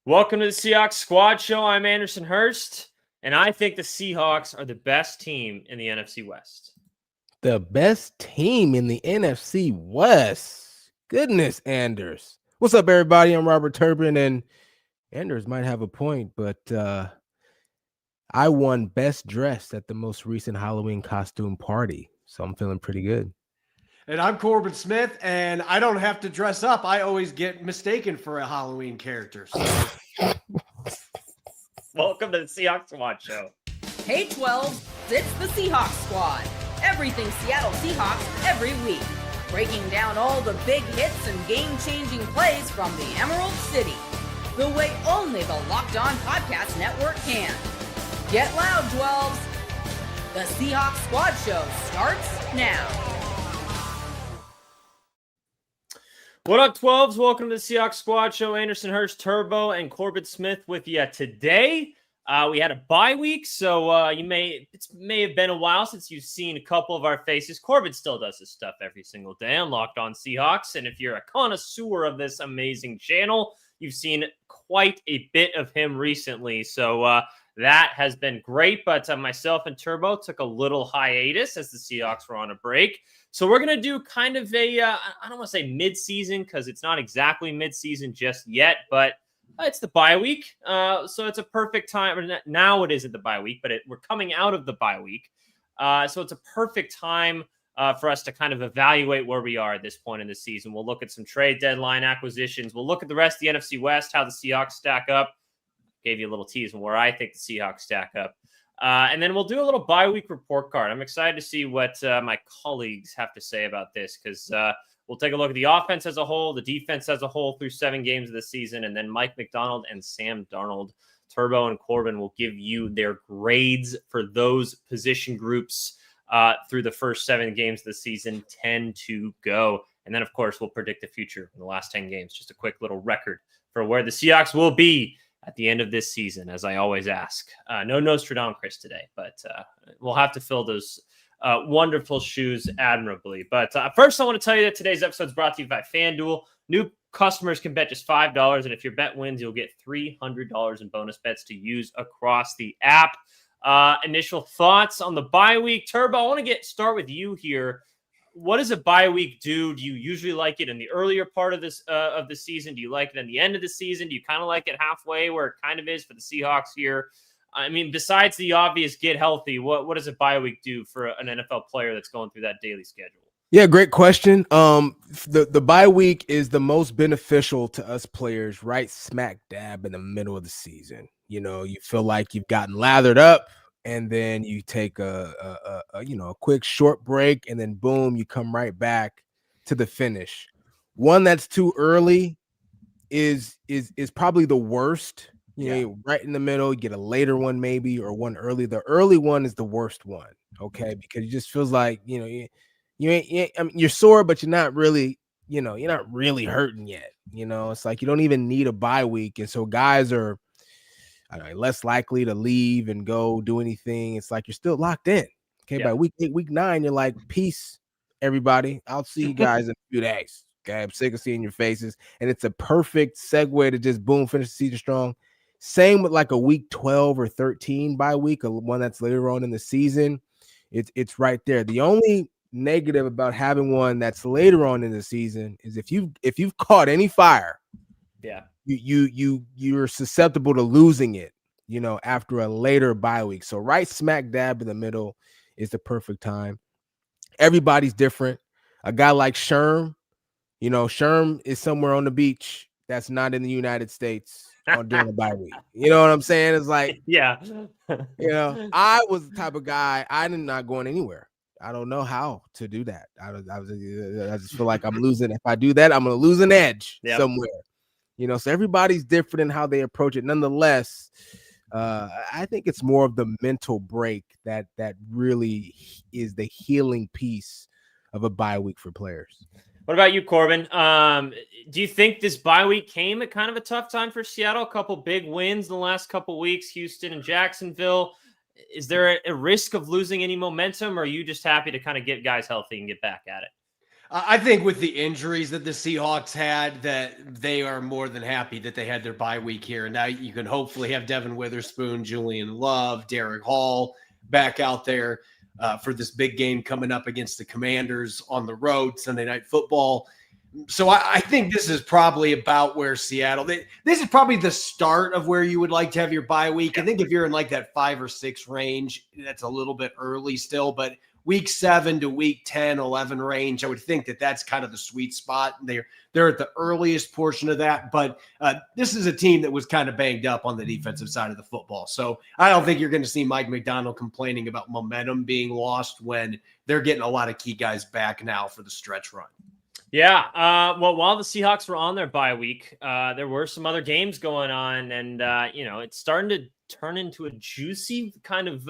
Welcome to the Seahawks Squad Show. I'm Anderson Hurst, and I think the Seahawks are the best team in the NFC West. The best team in the NFC West. Goodness, Anders. What's up, everybody? I'm Robert Turbin, and Anders might have a point, but I won Best Dressed at the most recent Halloween costume party, so I'm feeling pretty good. And I'm Corbin Smith, and I don't have to dress up. I always get mistaken for a Halloween character. So. Welcome to the Seahawks Squad Show. Hey, 12, it's the Seahawks Squad. Everything Seattle Seahawks every week. Breaking down all the big hits and game-changing plays from the Emerald City. The way only the Locked On Podcast Network can. Get loud, 12s. The Seahawks Squad Show starts now. What up, 12s? Welcome to the Seahawks Squad Show. Anderson Hurst, Turbo, and Corbin Smith with you today. We had a bye week, so it may have been a while since you've seen a couple of our faces. Corbin still does this stuff every single day on Locked On Seahawks, and if you're a connoisseur of this amazing channel, you've seen quite a bit of him recently. So that has been great, but myself and Turbo took a little hiatus as the Seahawks were on a break. So we're going to do kind of a, I don't want to say mid-season because it's not exactly mid-season just yet, but it's the bye week. So it's a perfect time. Now it isn't the bye week, but we're coming out of the bye week. So it's a perfect time for us to kind of evaluate where we are at this point in the season. We'll look at some trade deadline acquisitions. We'll look at the rest of the NFC West, how the Seahawks stack up. Gave you a little tease on where I think the Seahawks stack up. And then we'll do a little bye week report card. I'm excited to see what my colleagues have to say about this because we'll take a look at the offense as a whole, the defense as a whole through 7 games of the season, and then Mike McDonald and Sam Darnold, Turbo and Corbin will give you their grades for those position groups through the first 7 games of the season, 10 to go. And then, of course, we'll predict the future in the last 10 games. Just a quick little record for where the Seahawks will be at the end of this season, as I always ask. No Nostradamus today, but we'll have to fill those wonderful shoes admirably. But first, I want to tell you that today's episode is brought to you by FanDuel. New customers can bet just $5, and if your bet wins, you'll get $300 in bonus bets to use across the app. Initial thoughts on the bye week. Turbo, I want to start with you here. What does a bye week do? Do you usually like it in the earlier part of this of the season? Do you like it in the end of the season? Do you kind of like it halfway where it kind of is for the Seahawks here? I mean, besides the obvious get healthy, what does a bye week do for an NFL player that's going through that daily schedule? Yeah, great question. The bye week is the most beneficial to us players right smack dab in the middle of the season. You know, you feel like you've gotten lathered up, and then you take a quick short break, and then boom, you come right back to the finish. One that's too early is probably the worst. You know, right in the middle, you get a later one maybe, or one early. The early one is the worst one, okay? Because it just feels like, you know, I mean, you're sore, but you're not really, you're not really hurting yet. You know, it's like you don't even need a bye week, and so guys are less likely to leave and go do anything. It's like you're still locked in. Okay, by week 8, week 9, you're like, peace, everybody. I'll see you guys in a few days. Okay, I'm sick of seeing your faces, and it's a perfect segue to just boom, finish the season strong. Same with like a week 12 or 13 bye week, one that's later on in the season. It's right there. The only negative about having one that's later on in the season is if you've caught any fire, you're susceptible to losing it, you know, after a later bye week. So right smack dab in the middle is the perfect time. Everybody's different. A guy like Sherm, you know, Sherm is somewhere on the beach that's not in the United States during the bye week. You know what I'm saying? It's like, you know, I was the type of guy, I'm not going anywhere. I don't know how to do that. I just feel like I'm losing. If I do that, I'm going to lose an edge somewhere. You know, so everybody's different in how they approach it. Nonetheless, I think it's more of the mental break that really is the healing piece of a bye week for players. What about you, Corbin? Do you think this bye week came at kind of a tough time for Seattle? A couple big wins in the last couple weeks, Houston and Jacksonville. Is there a risk of losing any momentum, or are you just happy to kind of get guys healthy and get back at it? I think with the injuries that the Seahawks had, that they are more than happy that they had their bye week here. And now you can hopefully have Devin Witherspoon, Julian Love, Derek Hall back out there for this big game coming up against the Commanders on the road, Sunday Night Football. So I think this is probably about where Seattle, this is probably the start of where you would like to have your bye week. I think if you're in like that 5 or 6 range, that's a little bit early still, but week 7 to week 10, 11 range, I would think that that's kind of the sweet spot. They're at the earliest portion of that, but this is a team that was kind of banged up on the defensive side of the football. So I don't think you're going to see Mike McDonald complaining about momentum being lost when they're getting a lot of key guys back now for the stretch run. Yeah. Well, while the Seahawks were on their bye week, there were some other games going on, and it's starting to turn into a juicy kind of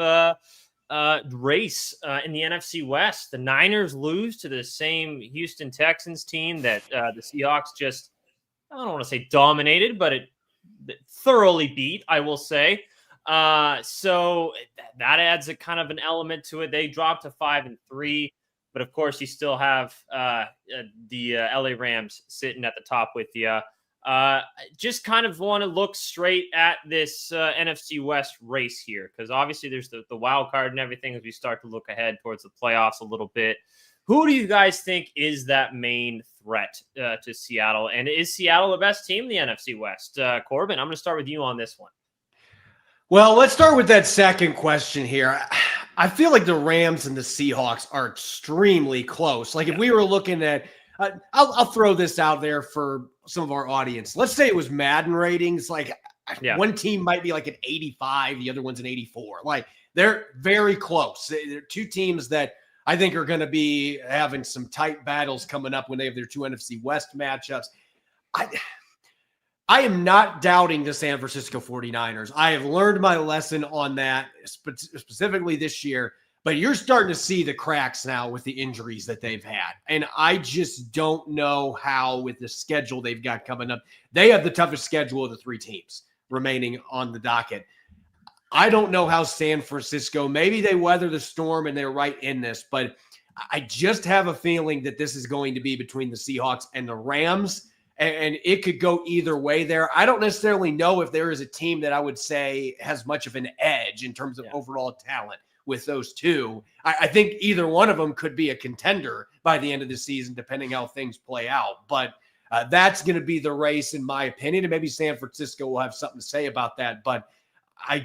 race in the NFC West. The Niners lose to the same Houston Texans team that the Seahawks just, I don't want to say dominated, but it thoroughly beat, I will say. So that adds a kind of an element to it. They dropped to 5-3. But of course, you still have the LA Rams sitting at the top with you. Just kind of want to look straight at this NFC West race here, because obviously there's the wild card and everything as we start to look ahead towards the playoffs a little bit. Who do you guys think is that main threat to Seattle? And is Seattle the best team in the NFC West? Corbin, I'm going to start with you on this one. Well, let's start with that second question here. I feel like the Rams and the Seahawks are extremely close. Like if we were looking at, I'll throw this out there for some of our audience. Let's say it was Madden ratings. Like one team might be like an 85, the other one's an 84. Like they're very close. They're two teams that I think are going to be having some tight battles coming up when they have their 2 NFC West matchups. I am not doubting the San Francisco 49ers. I have learned my lesson on that, specifically this year, but you're starting to see the cracks now with the injuries that they've had. And I just don't know how, with the schedule they've got coming up, they have the toughest schedule of the 3 teams remaining on the docket. I don't know how San Francisco, maybe they weather the storm and they're right in this, but I just have a feeling that this is going to be between the Seahawks and the Rams. And it could go either way there. I don't necessarily know if there is a team that I would say has much of an edge in terms of overall talent with those two. I think either one of them could be a contender by the end of the season, depending how things play out. But that's going to be the race, in my opinion. And maybe San Francisco will have something to say about that. But I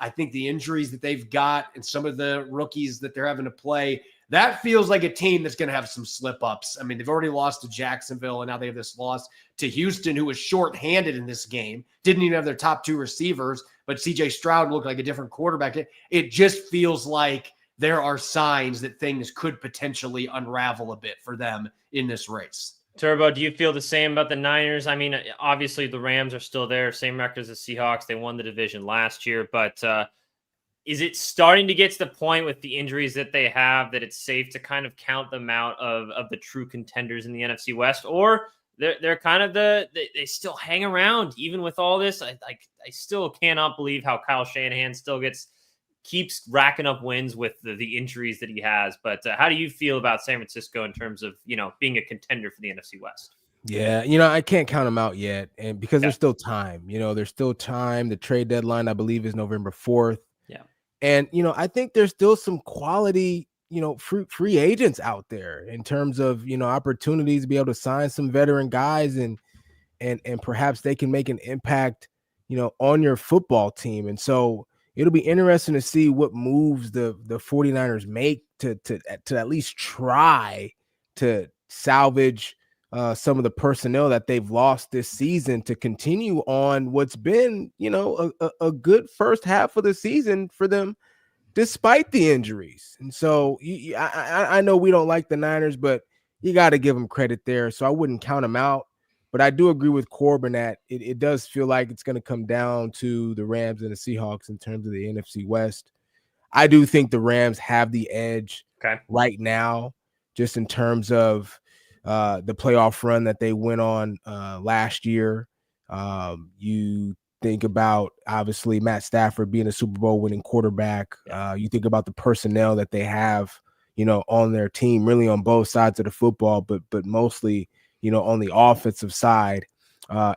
think the injuries that they've got and some of the rookies that they're having to play, that feels like a team that's going to have some slip-ups. I mean, they've already lost to Jacksonville, and now they have this loss to Houston, who was shorthanded in this game. Didn't even have their top 2 receivers, but C.J. Stroud looked like a different quarterback. It just feels like there are signs that things could potentially unravel a bit for them in this race. Turbo, do you feel the same about the Niners? I mean, obviously the Rams are still there, same record as the Seahawks. They won the division last year, but is it starting to get to the point with the injuries that they have that it's safe to kind of count them out of the true contenders in the NFC West? Or they're kind of they still hang around even with all this? I still cannot believe how Kyle Shanahan still keeps racking up wins with the injuries that he has. But how do you feel about San Francisco in terms of, being a contender for the NFC West? Yeah, I can't count them out yet, and because there's still time. There's still time. The trade deadline, I believe, is November 4th. And, I think there's still some quality, free agents out there in terms of, opportunities to be able to sign some veteran guys and perhaps they can make an impact, on your football team. And so it'll be interesting to see what moves the 49ers make to at least try to salvage some of the personnel that they've lost this season to continue on what's been, a good first half of the season for them, despite the injuries. And so I know we don't like the Niners, but you got to give them credit there. So I wouldn't count them out. But I do agree with Corbin that it does feel like it's going to come down to the Rams and the Seahawks in terms of the NFC West. I do think the Rams have the edge right now, just in terms of the playoff run that they went on last year. You think about, obviously, Matt Stafford being a Super Bowl winning quarterback. You think about the personnel that they have, on their team, really on both sides of the football, but mostly, on the offensive side.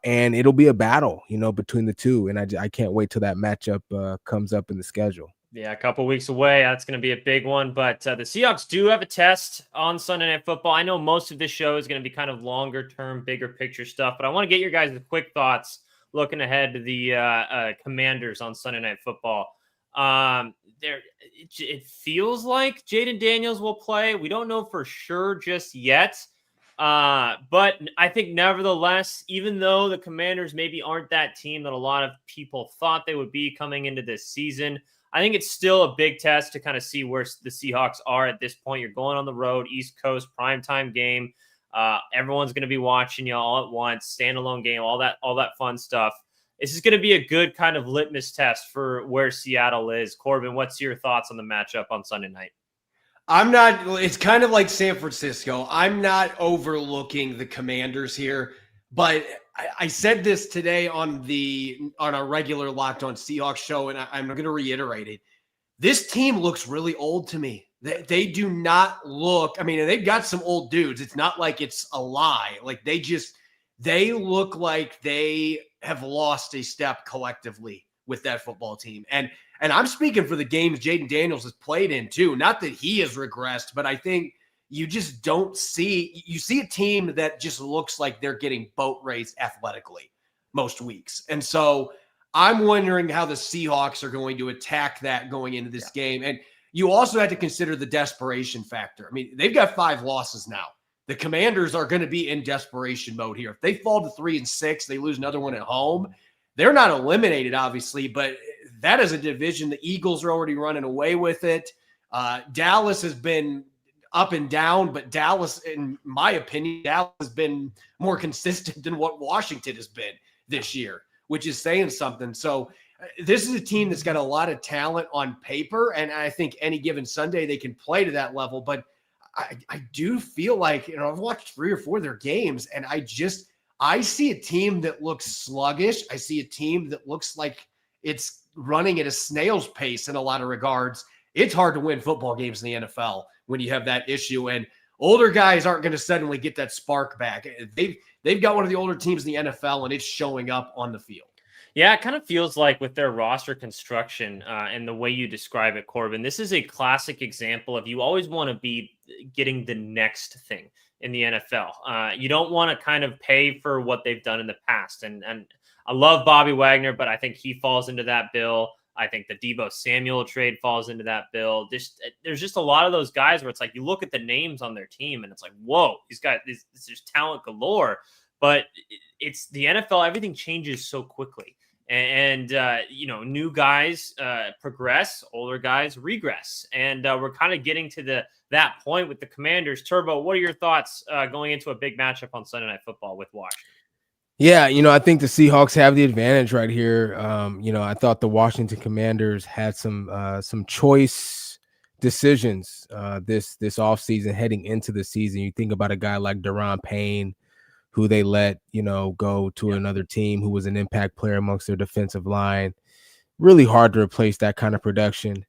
And it'll be a battle, between the two. And I can't wait till that matchup comes up in the schedule. Yeah, a couple weeks away. That's going to be a big one. But the Seahawks do have a test on Sunday Night Football. I know most of this show is going to be kind of longer term, bigger picture stuff, but I want to get your guys' quick thoughts looking ahead to the Commanders on Sunday Night Football. It feels like Jaden Daniels will play. We don't know for sure just yet. But I think nevertheless, even though the Commanders maybe aren't that team that a lot of people thought they would be coming into this season, I think it's still a big test to kind of see where the Seahawks are at this point. You're going on the road, East Coast, primetime game. Everyone's going to be watching you all at once, standalone game, all that fun stuff. This is going to be a good kind of litmus test for where Seattle is. Corbin, what's your thoughts on the matchup on Sunday night? It's kind of like San Francisco. I'm not overlooking the Commanders here, but I said this today on a regular Locked On Seahawks show, and I'm going to reiterate it. This team looks really old to me. They do not look, they've got some old dudes. It's not like it's a lie. Like they look like they have lost a step collectively with that football team. And I'm speaking for the games Jaden Daniels has played in too. Not that he has regressed, but I think you just don't see a team that just looks like they're getting boat raced athletically most weeks. And so I'm wondering how the Seahawks are going to attack that going into this game. And you also have to consider the desperation factor. They've got 5 losses now. The Commanders are going to be in desperation mode here. If they fall to 3-6, they lose another one at home. They're not eliminated, obviously, but that is a division. The Eagles are already running away with it. Dallas has been up and down, but Dallas, in my opinion, has been more consistent than what Washington has been this year, which is saying something. So this is a team that's got a lot of talent on paper, and I think any given Sunday they can play to that level. But I do feel like, I've watched 3 or 4 of their games, and I see a team that looks sluggish. I see a team that looks like it's running at a snail's pace in a lot of regards. It's hard to win football games in the NFL when you have that issue, and older guys aren't going to suddenly get that spark back. They've got one of the older teams in the NFL, and it's showing up on the field. Yeah, it kind of feels like with their roster construction and the way you describe it, Corbin, this is a classic example of you always want to be getting the next thing in the NFL. You don't want to kind of pay for what they've done in the past. And I love Bobby Wagner, but I think he falls into that bill. I think the Deebo Samuel trade falls into that bill. There's just a lot of those guys where it's like you look at the names on their team and it's like, whoa, he's got this just talent galore. But it's the NFL, everything changes so quickly. And new guys progress, older guys regress. And we're kind of getting to that point with the Commanders. Turbo, what are your thoughts going into a big matchup on Sunday Night Football with Washington? Yeah, I think the Seahawks have the advantage right here. I thought the Washington Commanders had some choice decisions this offseason heading into the season. You think about a guy like Daron Payne, who they let, go to another team who was an impact player amongst their defensive line. Really hard to replace that kind of production.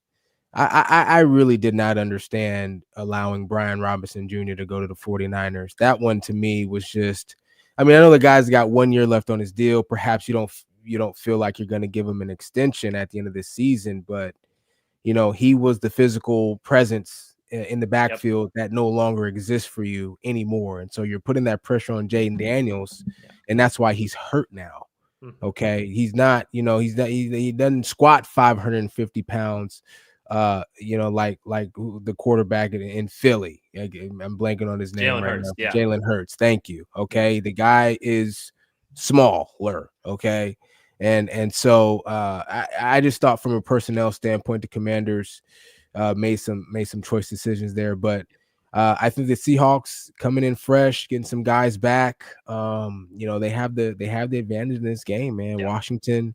I really did not understand allowing Brian Robinson Jr. to go to the 49ers. That one to me was just, I know the guy's got 1 year left on his deal. Perhaps you don't feel like you're going to give him an extension at the end of this season, but he was the physical presence in the backfield that no longer exists for you anymore. And so you're putting that pressure on Jaden Daniels, and that's why he's hurt now. Okay. He's not, he doesn't squat 550 pounds, like the quarterback in Philly. I'm blanking on his name right now. Jalen Hurts. Thank you. Okay. The guy is smaller. Okay. And so I just thought from a personnel standpoint, the Commanders made some choice decisions there, but I think the Seahawks coming in fresh, getting some guys back. They have the advantage in this game, man. Yeah. Washington,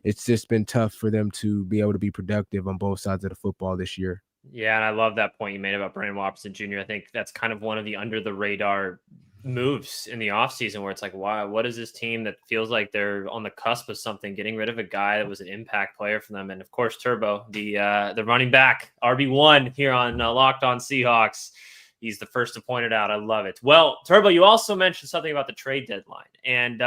it's just been tough for them to be able to be productive on both sides of the football this year. Yeah, and I love that point you made about Brian Robinson Jr. I think that's kind of one of the under the radar moves in the offseason where it's like, wow, what is this team that feels like they're on the cusp of something, getting rid of a guy that was an impact player for them? And of course, Turbo, the running back, RB1 here on Locked On Seahawks. He's the first to point it out. I love it. Well, Turbo, you also mentioned something about the trade deadline. And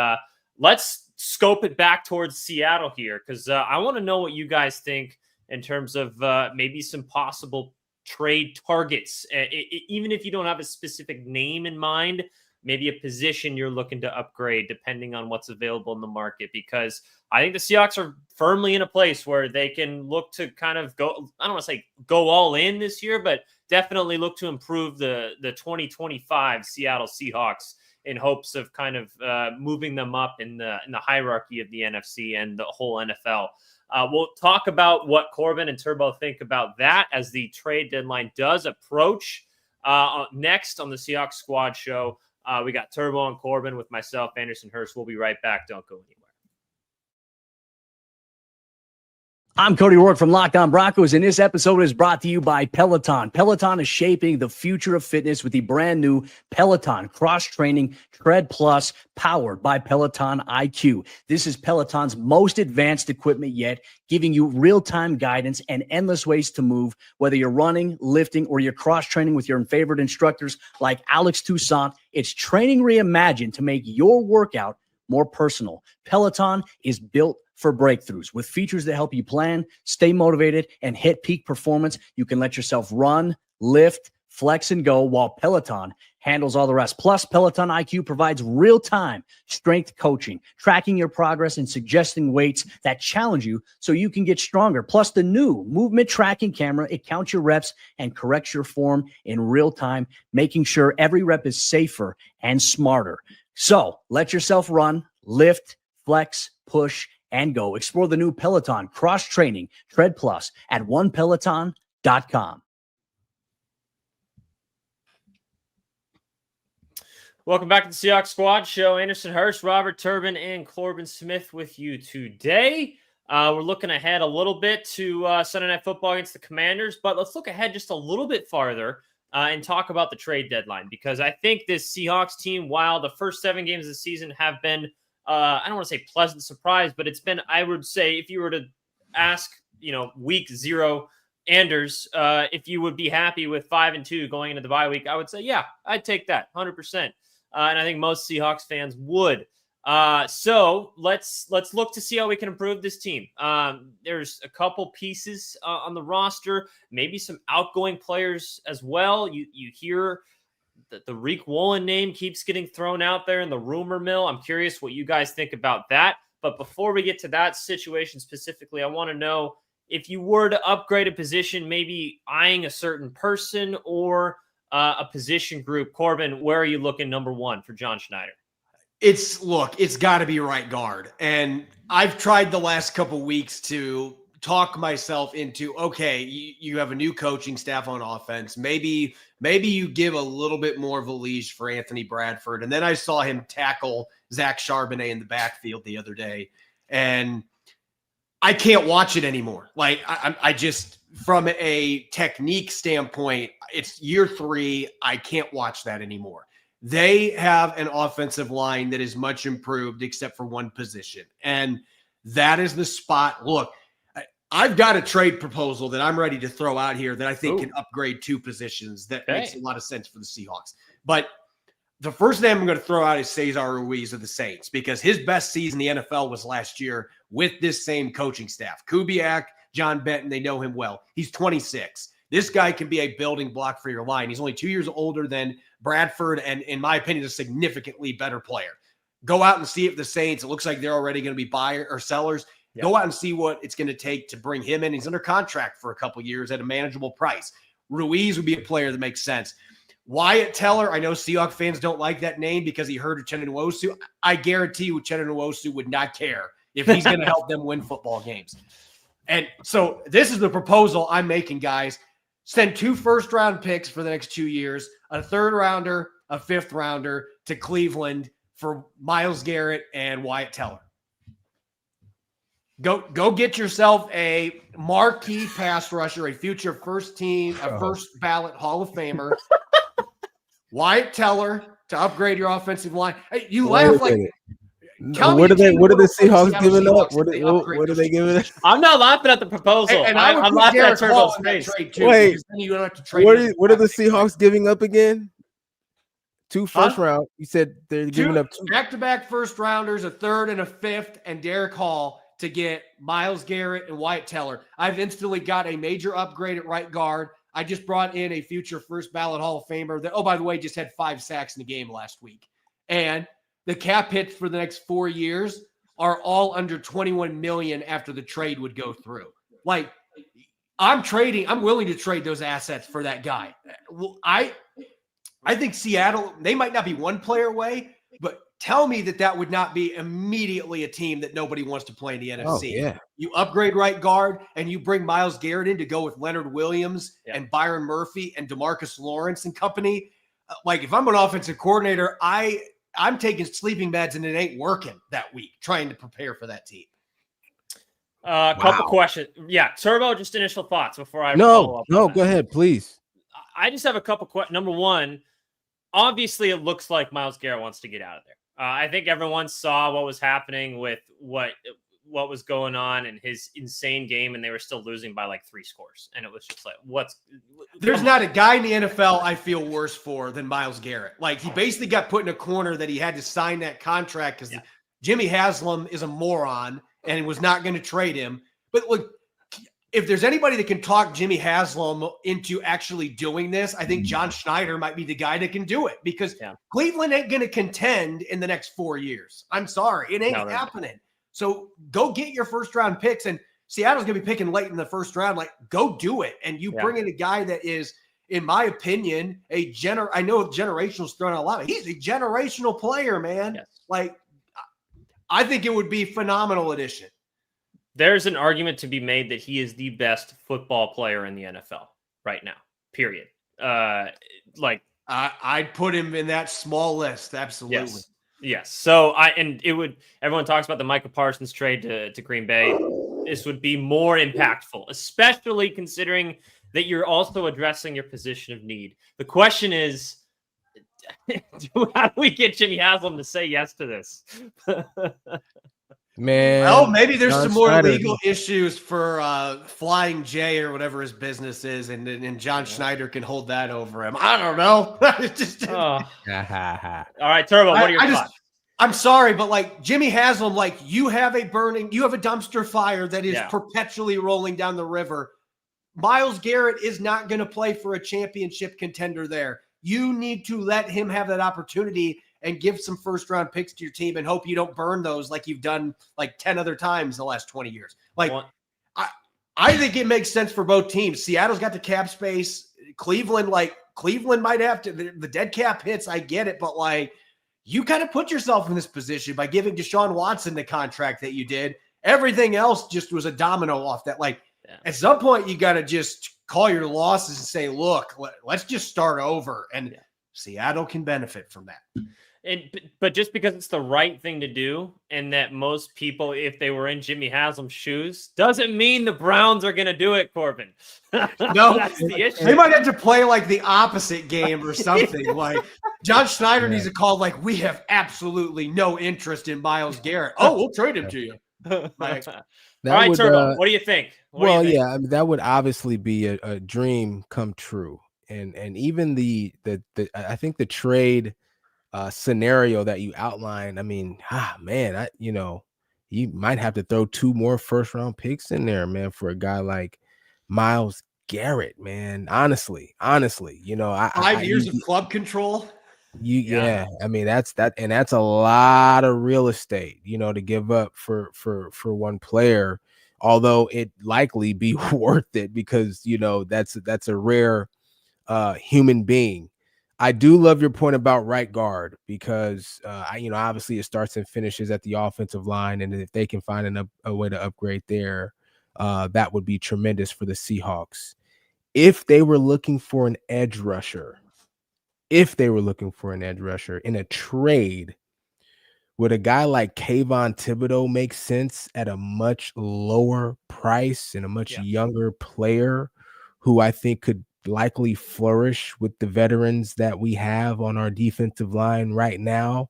let's scope it back towards Seattle here, because I want to know what you guys think in terms of maybe some possible trade targets. Even if you don't have a specific name in mind, maybe a position you're looking to upgrade depending on what's available in the market, because I think the Seahawks are firmly in a place where they can look to kind of go, I don't want to say go all in this year, but definitely look to improve the 2025 Seattle Seahawks in hopes of kind of moving them up in the hierarchy of the NFC and the whole NFL. We'll talk about what Corbin and Turbo think about that as the trade deadline does approach. Next on the Seahawks Squad Show, we got Turbo and Corbin with myself, Anderson Hurst. We'll be right back. Don't go anywhere. I'm Cody Rourke from Locked On Broncos, and this episode is brought to you by Peloton. Peloton is shaping the future of fitness with the brand new Peloton Cross-Training Tread Plus, powered by Peloton IQ. This is Peloton's most advanced equipment yet, giving you real-time guidance and endless ways to move, whether you're running, lifting, or you're cross-training with your favorite instructors like Alex Toussaint. It's training reimagined to make your workout more personal. Peloton is built for breakthroughs with features that help you plan, stay motivated, and hit peak performance. You can let yourself run, lift, flex, and go, while Peloton handles all the rest. Plus, Peloton IQ provides real-time strength coaching, tracking your progress and suggesting weights that challenge you so you can get stronger. Plus, the new movement tracking camera, it counts your reps and corrects your form in real time, making sure every rep is safer and smarter. So let yourself run, lift, flex, push, and go. Explore the new Peloton Cross-Training Tread Plus at onepeloton.com. Welcome back to the Seahawks Squad Show. Anderson Hurst, Robert Turbin, and Corbin Smith with you today. We're looking ahead a little bit to Sunday Night Football against the Commanders, but let's look ahead just a little bit farther and talk about the trade deadline, because I think this Seahawks team, while the first 7 games of the season have been I don't want to say pleasant surprise, but it's been, I would say, if you were to ask, week 0 Anders, if you would be happy with 5-2 going into the bye week, I would say, yeah, I'd take that 100%. And I think most Seahawks fans would. So let's look to see how we can improve this team. There's a couple pieces on the roster, maybe some outgoing players as well. You hear the Reek Woolen name keeps getting thrown out there in the rumor mill. I'm curious what you guys think about that. But before we get to that situation specifically, I want to know if you were to upgrade a position, maybe eyeing a certain person or a position group. Corbin, where are you looking number 1 for John Schneider? It's got to be right guard. And I've tried the last couple weeks to talk myself into, okay, you have a new coaching staff on offense. Maybe you give a little bit more of a leash for Anthony Bradford. And then I saw him tackle Zach Charbonnet in the backfield the other day, and I can't watch it anymore. Like I just, from a technique standpoint, it's year 3. I can't watch that anymore. They have an offensive line that is much improved except for one position. And that is the spot. Look, I've got a trade proposal that I'm ready to throw out here that I think can upgrade 2 positions. That makes a lot of sense for the Seahawks. But the first name I'm going to throw out is Cesar Ruiz of the Saints, because his best season in the NFL was last year with this same coaching staff. Kubiak, John Benton, they know him well. He's 26. This guy can be a building block for your line. He's only 2 years older than Bradford, and in my opinion, a significantly better player. Go out and see if the Saints, it looks like they're already going to be buyers or sellers. Yep. Go out and see what it's going to take to bring him in. He's under contract for a couple years at a manageable price. Ruiz would be a player that makes sense. Wyatt Teller, I know Seahawks fans don't like that name because he heard of Uchenna Nwosu. I guarantee you Uchenna Nwosu would not care if he's going to help them win football games. And so this is the proposal I'm making, guys. Send 2 first-round picks for the next 2 years, a 3rd rounder, a 5th rounder to Cleveland for Myles Garrett and Wyatt Teller. Go get yourself a marquee pass rusher, a future first ballot Hall of Famer. Wyatt Teller, to upgrade your offensive line. Hey, you Wait a laugh like. minute. Tell me What are the they? team What are the that would play Seahawks giving up? Seattle Seahawks if they upgrade What are those they giving up? positions. I'm not laughing at the proposal. And I would I'm put laughing at Derek Hall Turbo's in that face. trade too. Wait. Because then you don't have to trade. What are the Seahawks giving up again? 2 first Huh? round. You said they're giving up 2 back-to-back first rounders, a third and a fifth, and Derek Hall to get Myles Garrett and Wyatt Teller. I've instantly got a major upgrade at right guard. I just brought in a future first ballot Hall of Famer that, oh, by the way, just had 5 sacks in the game last week. And the cap hits for the next 4 years are all under $21 million after the trade would go through. Like, I'm willing to trade those assets for that guy. Well, I think Seattle, they might not be one player away, but tell me that would not be immediately a team that nobody wants to play in the NFC. Oh, yeah. You upgrade right guard and you bring Myles Garrett in to go with Leonard Williams and Byron Murphy and DeMarcus Lawrence and company. Like, if I'm an offensive coordinator, I'm taking sleeping meds and it ain't working that week trying to prepare for that team. Couple questions. Yeah, Turbo, just initial thoughts before I follow up. No, go ahead, please. I just have a couple questions. Number one, obviously it looks like Myles Garrett wants to get out of there. I think everyone saw what was happening with what was going on in his insane game, and they were still losing by like 3 scores. And it was just like, there's not a guy in the NFL I feel worse for than Myles Garrett. Like, he basically got put in a corner that he had to sign that contract because Jimmy Haslam is a moron and was not going to trade him. But look, if there's anybody that can talk Jimmy Haslam into actually doing this, I think John Schneider might be the guy that can do it, because Cleveland ain't going to contend in the next 4 years. I'm sorry. It ain't happening. So go get your first round picks, and Seattle's going to be picking late in the first round. Like, go do it. And you bring in a guy that is, in my opinion, I know generational's thrown out a lot, but he's a generational player, man. Yes. Like, I think it would be a phenomenal addition. There's an argument to be made that he is the best football player in the NFL right now, period. I'd put him in that small list. Absolutely. Yes. So everyone talks about the Micah Parsons trade to Green Bay. This would be more impactful, especially considering that you're also addressing your position of need. The question is, how do we get Jimmy Haslam to say yes to this? Man, well, maybe there's some more legal issues for Flying J or whatever his business is, and John Schneider can hold that over him. I don't know. All right, Turbo, what are your thoughts? I'm sorry, but like Jimmy Haslam, like you have a dumpster fire that is perpetually rolling down the river. Myles Garrett is not going to play for a championship contender there. You need to let him have that opportunity and give some first-round picks to your team and hope you don't burn those like you've done like 10 other times in the last 20 years. Like, I think it makes sense for both teams. Seattle's got the cap space. Cleveland might have to. The dead cap hits, I get it, but like, you kind of put yourself in this position by giving Deshaun Watson the contract that you did. Everything else just was a domino off that. Like, at some point, you got to just call your losses and say, look, let's just start over. And Seattle can benefit from that. But just because it's the right thing to do, and that most people, if they were in Jimmy Haslam's shoes, doesn't mean the Browns are going to do it, Corbin. No, that's the issue. They might have to play like the opposite game or something. Like, John Schneider needs to call, like, we have absolutely no interest in Myles Garrett. Oh, we'll trade him to you. Like, all right, Turbo, what do you think? I mean, that would obviously be a dream come true. And even the I think the trade scenario that you outlined, I mean, man, you might have to throw 2 more first round picks in there, man, for a guy like Myles Garrett, man. Honestly, 5 years of club control. I mean, that's a lot of real estate, to give up for one player, although it likely be worth it because that's a rare human being. I do love your point about right guard because obviously it starts and finishes at the offensive line, and if they can find a way to upgrade there, that would be tremendous for the Seahawks. If they were looking for an edge rusher in a trade, would a guy like Kayvon Thibodeau make sense at a much lower price and a much younger player who I think could likely flourish with the veterans that we have on our defensive line right now,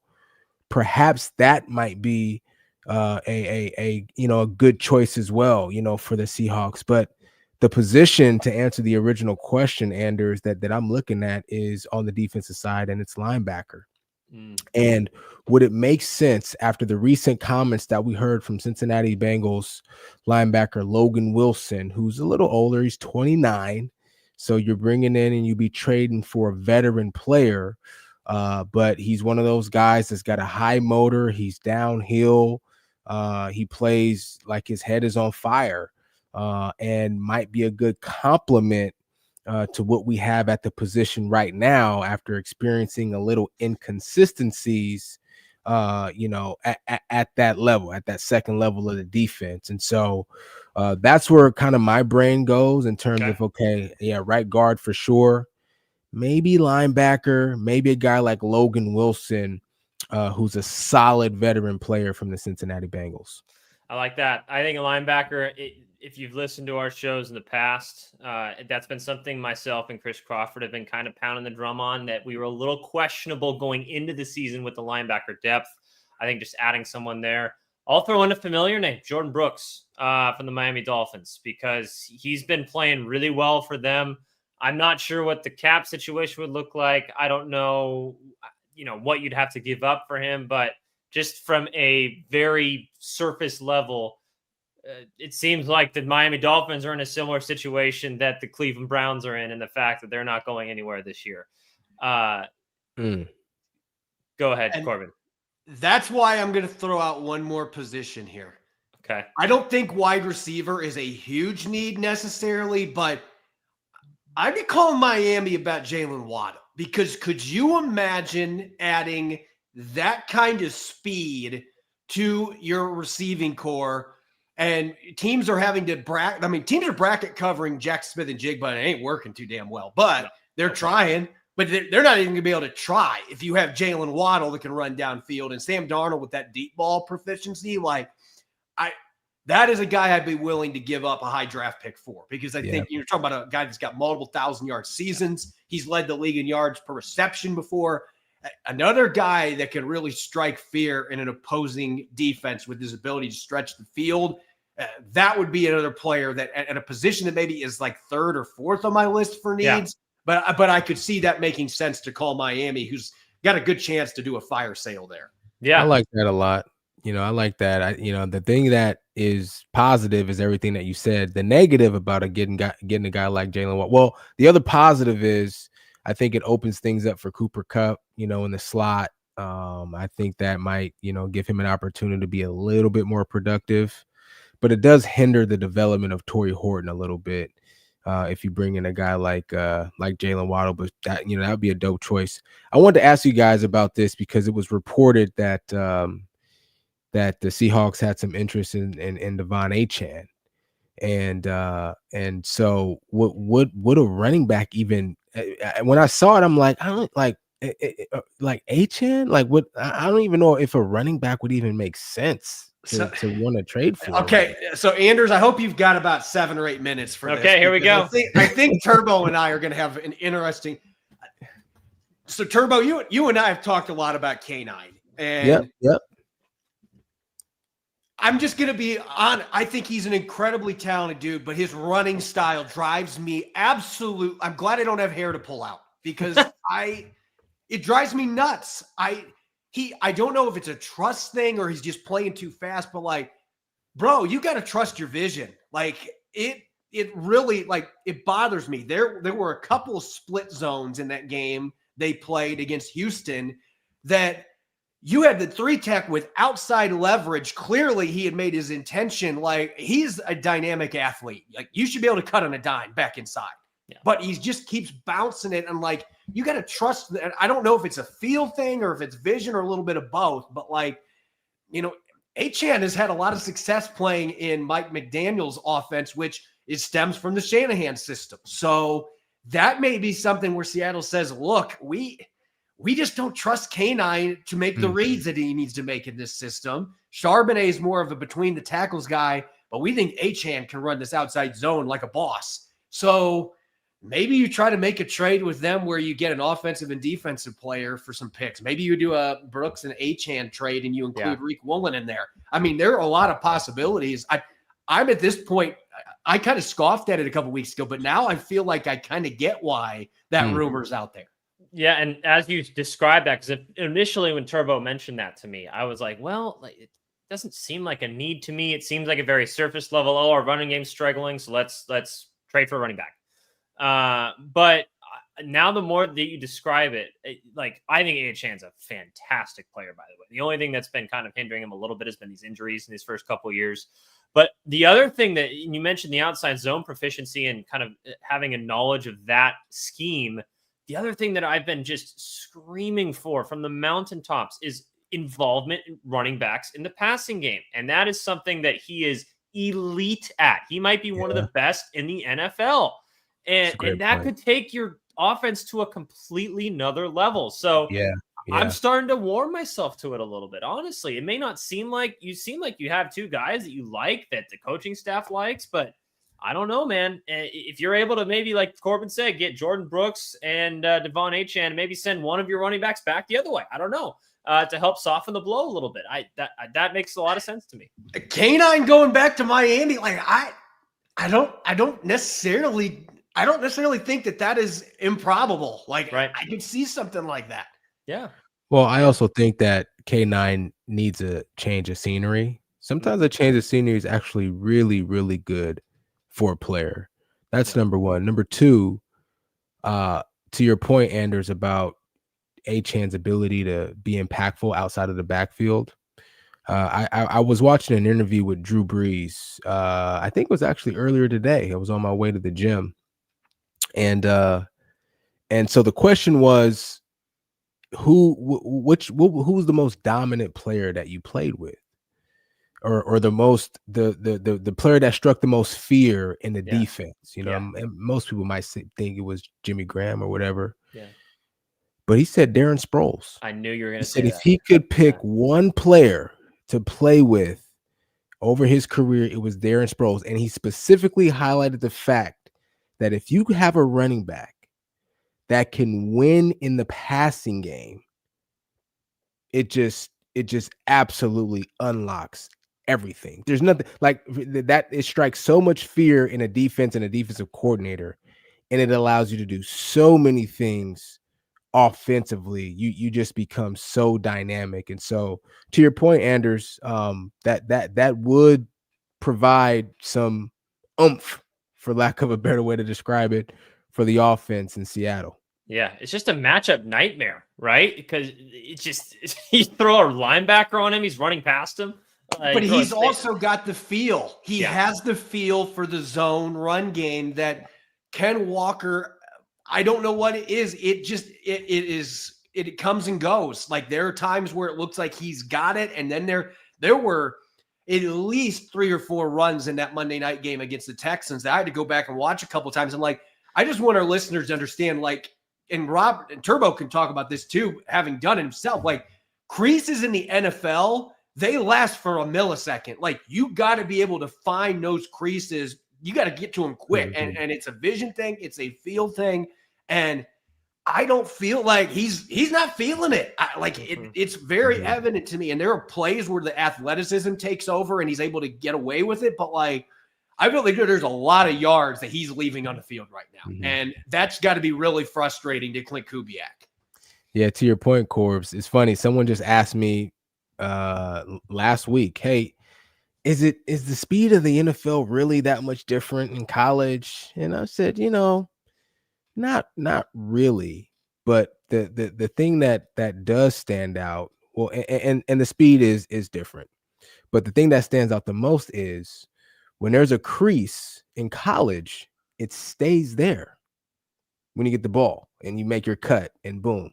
perhaps that might be a good choice as well, for the Seahawks. But the position, to answer the original question, Anders, that I'm looking at is on the defensive side, and it's linebacker. And would it make sense after the recent comments that we heard from Cincinnati Bengals linebacker Logan Wilson, who's a little older, he's 29, so you're bringing in and you be trading for a veteran player, but he's one of those guys that's got a high motor, he's downhill, he plays like his head is on fire, and might be a good complement to what we have at the position right now after experiencing a little inconsistencies, at that level, at that second level of the defense. And so that's where kind of my brain goes in terms of, right guard for sure, maybe linebacker, maybe a guy like Logan Wilson, who's a solid veteran player from the Cincinnati Bengals. I like that. I think a linebacker, if you've listened to our shows in the past, that's been something myself and Chris Crawford have been kind of pounding the drum on, that we were a little questionable going into the season with the linebacker depth. I think just adding someone there. I'll throw in a familiar name, Jordan Brooks from the Miami Dolphins, because he's been playing really well for them. I'm not sure what the cap situation would look like. I don't know, what you'd have to give up for him, but just from a very surface level, it seems like the Miami Dolphins are in a similar situation that the Cleveland Browns are in the fact that they're not going anywhere this year. Go ahead, and Corbin. That's why I'm going to throw out one more position here. Okay. I don't think wide receiver is a huge need necessarily, but I'd be calling Miami about Jalen Waddle, because could you imagine adding that kind of speed to your receiving core? And teams are having to teams are bracket covering Jack Smith and Jigba, and it ain't working too damn well, but they're trying. But they're not even going to be able to try if you have Jalen Waddle that can run downfield and Sam Darnold with that deep ball proficiency. That is a guy I'd be willing to give up a high draft pick for, because I think you're talking about a guy that's got multiple 1,000-yard seasons. He's led the league in yards per reception before. Another guy that can really strike fear in an opposing defense with his ability to stretch the field. That would be another player that at a position that maybe is like third or fourth on my list for needs. Yeah. But I could see that making sense to call Miami, who's got a good chance to do a fire sale there. Yeah, I like that a lot. I like that. The thing that is positive is everything that you said. The negative about getting a guy like Jalen Waddle. Well, the other positive is I think it opens things up for Cooper Kupp, in the slot. I think that might, give him an opportunity to be a little bit more productive, but it does hinder the development of Torrey Horton a little bit. If you bring in a guy like Jalen Waddle, but that would be a dope choice. I wanted to ask you guys about this because it was reported that that the Seahawks had some interest in Devon Achane, and so would a running back even? When I saw it, I'm like, I don't like Achane. I don't even know if a running back would even make sense to want to trade for. Okay, so Anders, I hope you've got about 7 or 8 minutes for this. Okay, here we go. I think Turbo and I are going to have an interesting. So Turbo, you and I have talked a lot about K9, and yep. I'm just going to be on. I think he's an incredibly talented dude, but his running style drives me absolute. I'm glad I don't have hair to pull out, because it drives me nuts. I don't know if it's a trust thing or he's just playing too fast, but bro, you got to trust your vision. It really, it bothers me. There were a couple of split zones in that game they played against Houston that you had the 3-tech with outside leverage. Clearly he had made his intention. He's a dynamic athlete. You should be able to cut on a dime back inside. Yeah. But he just keeps bouncing it. And you got to trust that. I don't know if it's a feel thing or if it's vision or a little bit of both, but Achane has had a lot of success playing in Mike McDaniel's offense, which stems from the Shanahan system. So that may be something where Seattle says, look, we just don't trust K9 to make the reads that he needs to make in this system. Charbonnet is more of a between the tackles guy, but we think Achane can run this outside zone like a boss. So maybe you try to make a trade with them where you get an offensive and defensive player for some picks. Maybe you do a Brooks and Achane trade and you include Reek Woolen in there. I mean, there are a lot of possibilities. I'm at this point, I kind of scoffed at it a couple weeks ago, but now I feel like I kind of get why that rumor's out there. Yeah, and as you described that, because initially when Turbo mentioned that to me, I was like, well, it doesn't seem like a need to me. It seems like a very surface level. Oh, our running game's struggling, so let's trade for a running back. But now the more that you describe it, like I think Achane's a fantastic player, by the way. The only thing that's been kind of hindering him a little bit has been these injuries in his first couple of years. But the other thing that you mentioned, the outside zone proficiency and kind of having a knowledge of that scheme. The other thing that I've been just screaming for from the mountaintops is involvement in running backs in the passing game. And that is something that he is elite at. He might be one of the best in the NFL. And that could take your offense to a completely another level. So I'm starting to warm myself to it a little bit. Honestly, it may not seem like you have two guys that you like, that the coaching staff likes, but I don't know, man. If you're able to maybe, like Corbin said, get Jordan Brooks and Devon Achane, and maybe send one of your running backs back the other way. I don't know, to help soften the blow a little bit. That makes a lot of sense to me. K9 going back to Miami, like I don't necessarily think that is improbable. Like I could see something like that. Yeah. Well, I also think that K9 needs a change of scenery. Sometimes a change of scenery is actually really, really good for a player. That's number one. Number two, to your point, Anders, about Achane's ability to be impactful outside of the backfield. I was watching an interview with Drew Brees. I think it was actually earlier today. I was on my way to the gym. And so the question was, who's the most dominant player that you played with? Or the player that struck the most fear in the defense, and most people might think it was Jimmy Graham or whatever. Yeah. But he said Darren Sproles. I knew you were going to say that. If he could pick one player to play with over his career, it was Darren Sproles. And he specifically highlighted the fact that if you have a running back that can win in the passing game, it just absolutely unlocks everything. There's nothing like that. It strikes so much fear in a defense and a defensive coordinator, and it allows you to do so many things offensively. You just become so dynamic. And so, to your point, Anders, that would provide some oomph, for lack of a better way to describe it, for the offense in Seattle. Yeah, it's just a matchup nightmare, right? Because you throw a linebacker on him, he's running past him. But he's also got the feel. He has the feel for the zone run game that Ken Walker, I don't know what it is. It comes and goes. Like there are times where it looks like he's got it. And then there were at least 3 or 4 runs in that Monday night game against the Texans that I had to go back and watch a couple of times. I'm like, I just want our listeners to understand, like, and Rob and Turbo can talk about this too, having done it himself. Like creases in the NFL, they last for a millisecond. Like you got to be able to find those creases. You got to get to them quick. Mm-hmm. And it's a vision thing. It's a feel thing. And I don't feel like he's not feeling it. It's very evident to me. And there are plays where the athleticism takes over and he's able to get away with it. But like, I feel like there's a lot of yards that he's leaving on the field right now. Mm-hmm. And that's got to be really frustrating to Clint Kubiak. Yeah. To your point, Corbs, it's funny. Someone just asked me last week, hey, is the speed of the NFL really that much different in college? And I said, not really, but the thing that does stand out, well, and the speed is different, but the thing that stands out the most is when there's a crease in college, it stays there when you get the ball and you make your cut and boom.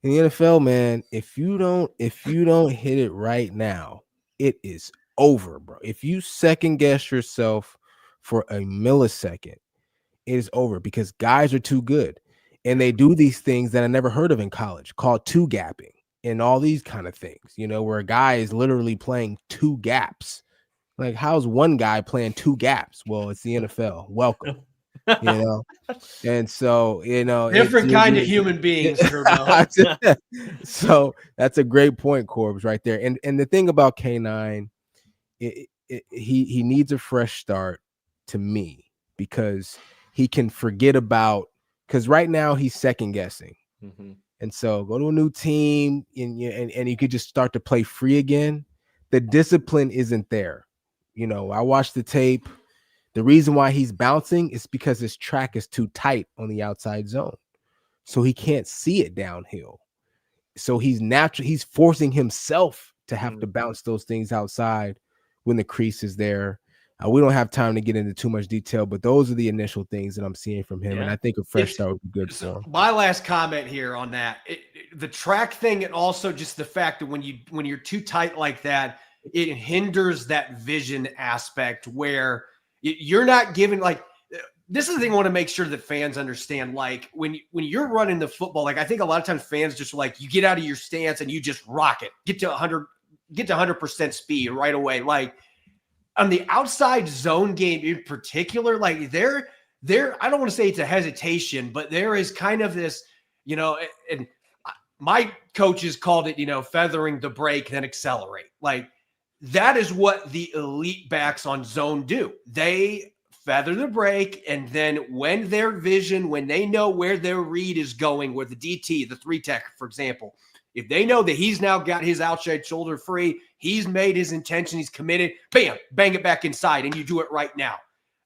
In the NFL, man, if you don't hit it right now, it is over, bro. If you second guess yourself for a millisecond, it is over because guys are too good. And they do these things that I never heard of in college called two gapping and all these kind of things, where a guy is literally playing two gaps. Like, how's one guy playing two gaps? Well, it's the NFL. Welcome. you know. And so, Different kind of human beings, Turbo. So that's a great point, Corbs, right there. And the thing about K9, he needs a fresh start to me, because he can forget about, because right now he's second guessing. Mm-hmm. And so go to a new team and you could just start to play free again. The discipline isn't there. I watched the tape. The reason why he's bouncing is because his track is too tight on the outside zone. So he can't see it downhill. So he's forcing himself to have to bounce those things outside when the crease is there. We don't have time to get into too much detail, but those are the initial things that I'm seeing from him. Yeah. And I think a fresh start would be good for him. My last comment here on that, the track thing, and also just the fact that when you're too tight like that, it hinders that vision aspect where you're not given, like, this is the thing I want to make sure that fans understand. Like when you're running the football, like I think a lot of times fans just like, you get out of your stance and you just rock it, get to 100% speed right away. Like on the outside zone game in particular, like there, I don't want to say it's a hesitation, but there is kind of this, and my coaches called it, feathering the brake, then accelerate. Like that is what the elite backs on zone do. They feather the brake, and then when they know where their read is going, where the DT, the 3-tech, for example, if they know that he's now got his outside shoulder free, he's made his intention, he's committed, bam, bang it back inside, and you do it right now.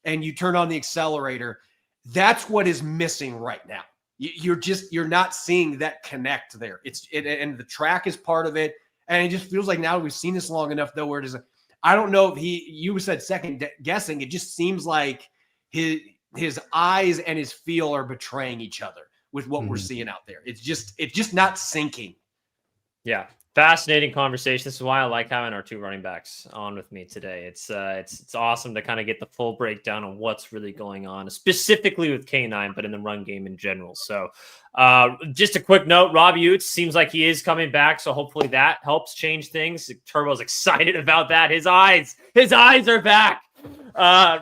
And you turn on the accelerator. That's what is missing right now. You're not seeing that connect there. And the track is part of it. And it just feels like now we've seen this long enough, though, where it is I don't know if you said second guessing. It just seems like his eyes and his feel are betraying each other with what we're seeing out there. It's just not syncing. Yeah. Fascinating conversation. This is why I like having our two running backs on with me today. It's awesome to kind of get the full breakdown on what's really going on, specifically with K9, but in the run game in general. So just a quick note, Rob Utes seems like he is coming back. So hopefully that helps change things. Turbo's excited about that. His eyes are back.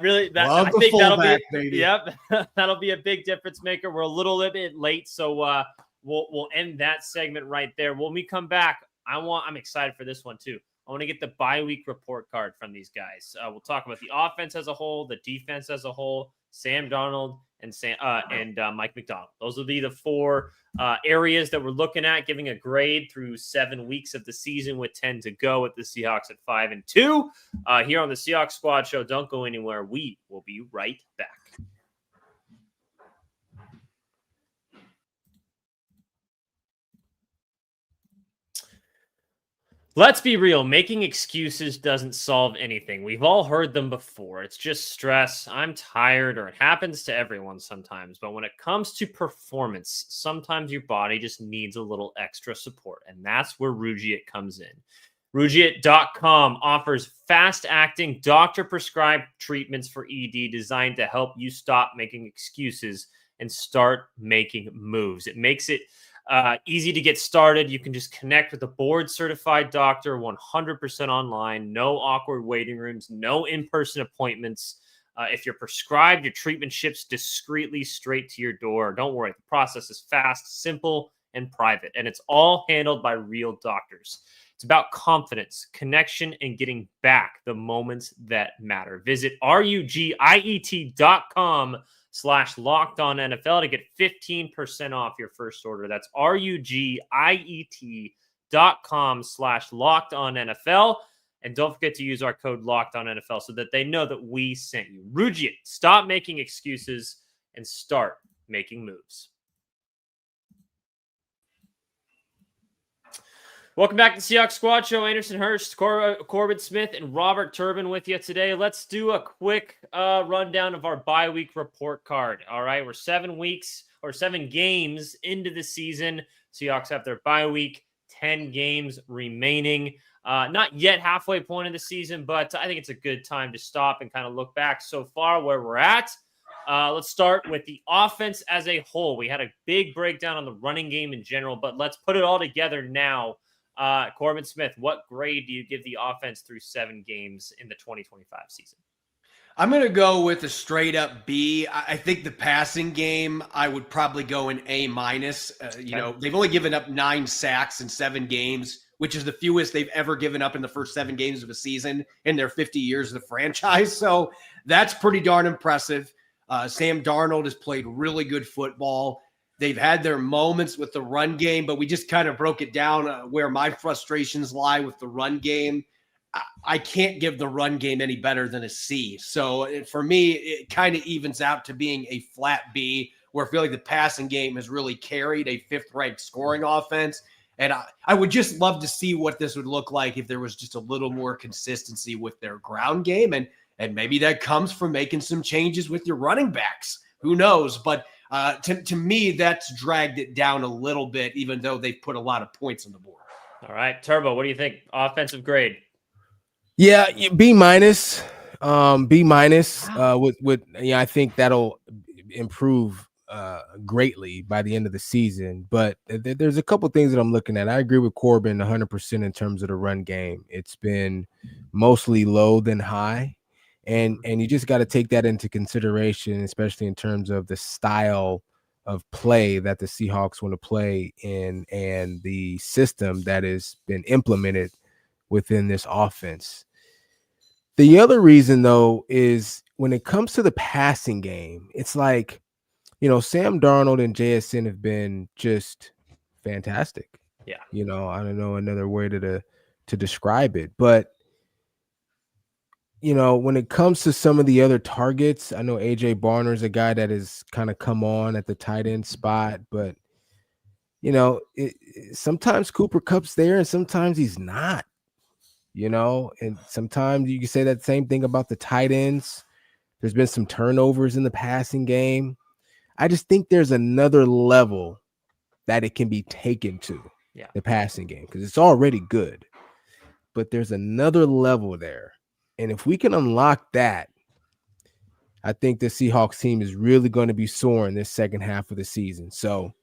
Really, I think that'll be, baby. Yep. That'll be a big difference maker. We're a little bit late. So we'll end that segment right there. When we come back, I'm excited for this one too. I want to get the bye week report card from these guys. We'll talk about the offense as a whole, the defense as a whole, Sam Darnold and Mike McDonald. Those will be the four areas that we're looking at, giving a grade through 7 weeks of the season with 10 to go with the Seahawks at 5-2. Here on the Seahawks Squad Show. Don't go anywhere. We will be right back. Let's be real. Making excuses doesn't solve anything. We've all heard them before. It's just stress. I'm tired, or it happens to everyone sometimes. But when it comes to performance, sometimes your body just needs a little extra support. And that's where Rugiet comes in. Rugiet.com offers fast-acting, doctor-prescribed treatments for ED designed to help you stop making excuses and start making moves. It makes it easy to get started. You can just connect with a board-certified doctor 100% online. No awkward waiting rooms, no in-person appointments. If you're prescribed, your treatment ships discreetly straight to your door. Don't worry. The process is fast, simple, and private, and it's all handled by real doctors. It's about confidence, connection, and getting back the moments that matter. Visit rugiet.com/LockedOnNFL to get 15% off your first order. That's rugiet.com/LockedOnNFL. And don't forget to use our code LockedOnNFL so that they know that we sent you. Rugiet, stop making excuses and start making moves. Welcome back to the Seahawks Squad Show. Anderson Hurst, Corbin Smith, and Robert Turbin with you today. Let's do a quick rundown of our bye week report card. All right, we're 7 games into the season. Seahawks have their bye week, 10 games remaining. Not yet halfway point of the season, but I think it's a good time to stop and kind of look back so far where we're at. Let's start with the offense as a whole. We had a big breakdown on the running game in general, but let's put it all together now. Corbin Smith, what grade do you give the offense through 7 games in the 2025 season? I'm going to go with a straight up B. I think the passing game, I would probably go an A minus. They've only given up 9 sacks in 7 games, which is the fewest they've ever given up in the first 7 games of a season in their 50 years of the franchise. So that's pretty darn impressive. Sam Darnold has played really good football. They've had their moments with the run game, but we just kind of broke it down where my frustrations lie with the run game. I can't give the run game any better than a C. So for me, it kind of evens out to being a flat B, where I feel like the passing game has really carried a 5th-ranked scoring offense. And I would just love to see what this would look like if there was just a little more consistency with their ground game. And maybe that comes from making some changes with your running backs. Who knows? But to me, that's dragged it down a little bit, even though they've put a lot of points on the board. All right, Turbo, what do you think? Offensive grade? Yeah, B minus. B minus. I think that'll improve greatly by the end of the season. But there's a couple things that I'm looking at. I agree with Corbin 100% in terms of the run game. It's been mostly low than high, and you just got to take that into consideration, especially in terms of the style of play that the Seahawks want to play in and the system that has been implemented within this offense. The other reason, though, is when it comes to the passing game, it's like, Sam Darnold and JSN have been just fantastic. Yeah. I don't know another way to describe it. But, when it comes to some of the other targets, I know AJ Barner's a guy that has kind of come on at the tight end spot. But, sometimes Cooper Kupp's there and sometimes he's not. And sometimes you can say that same thing about the tight ends. There's been some turnovers in the passing game. I just think there's another level that it can be taken to, the passing game, because it's already good. But there's another level there. And if we can unlock that, I think the Seahawks team is really going to be soaring this second half of the season. So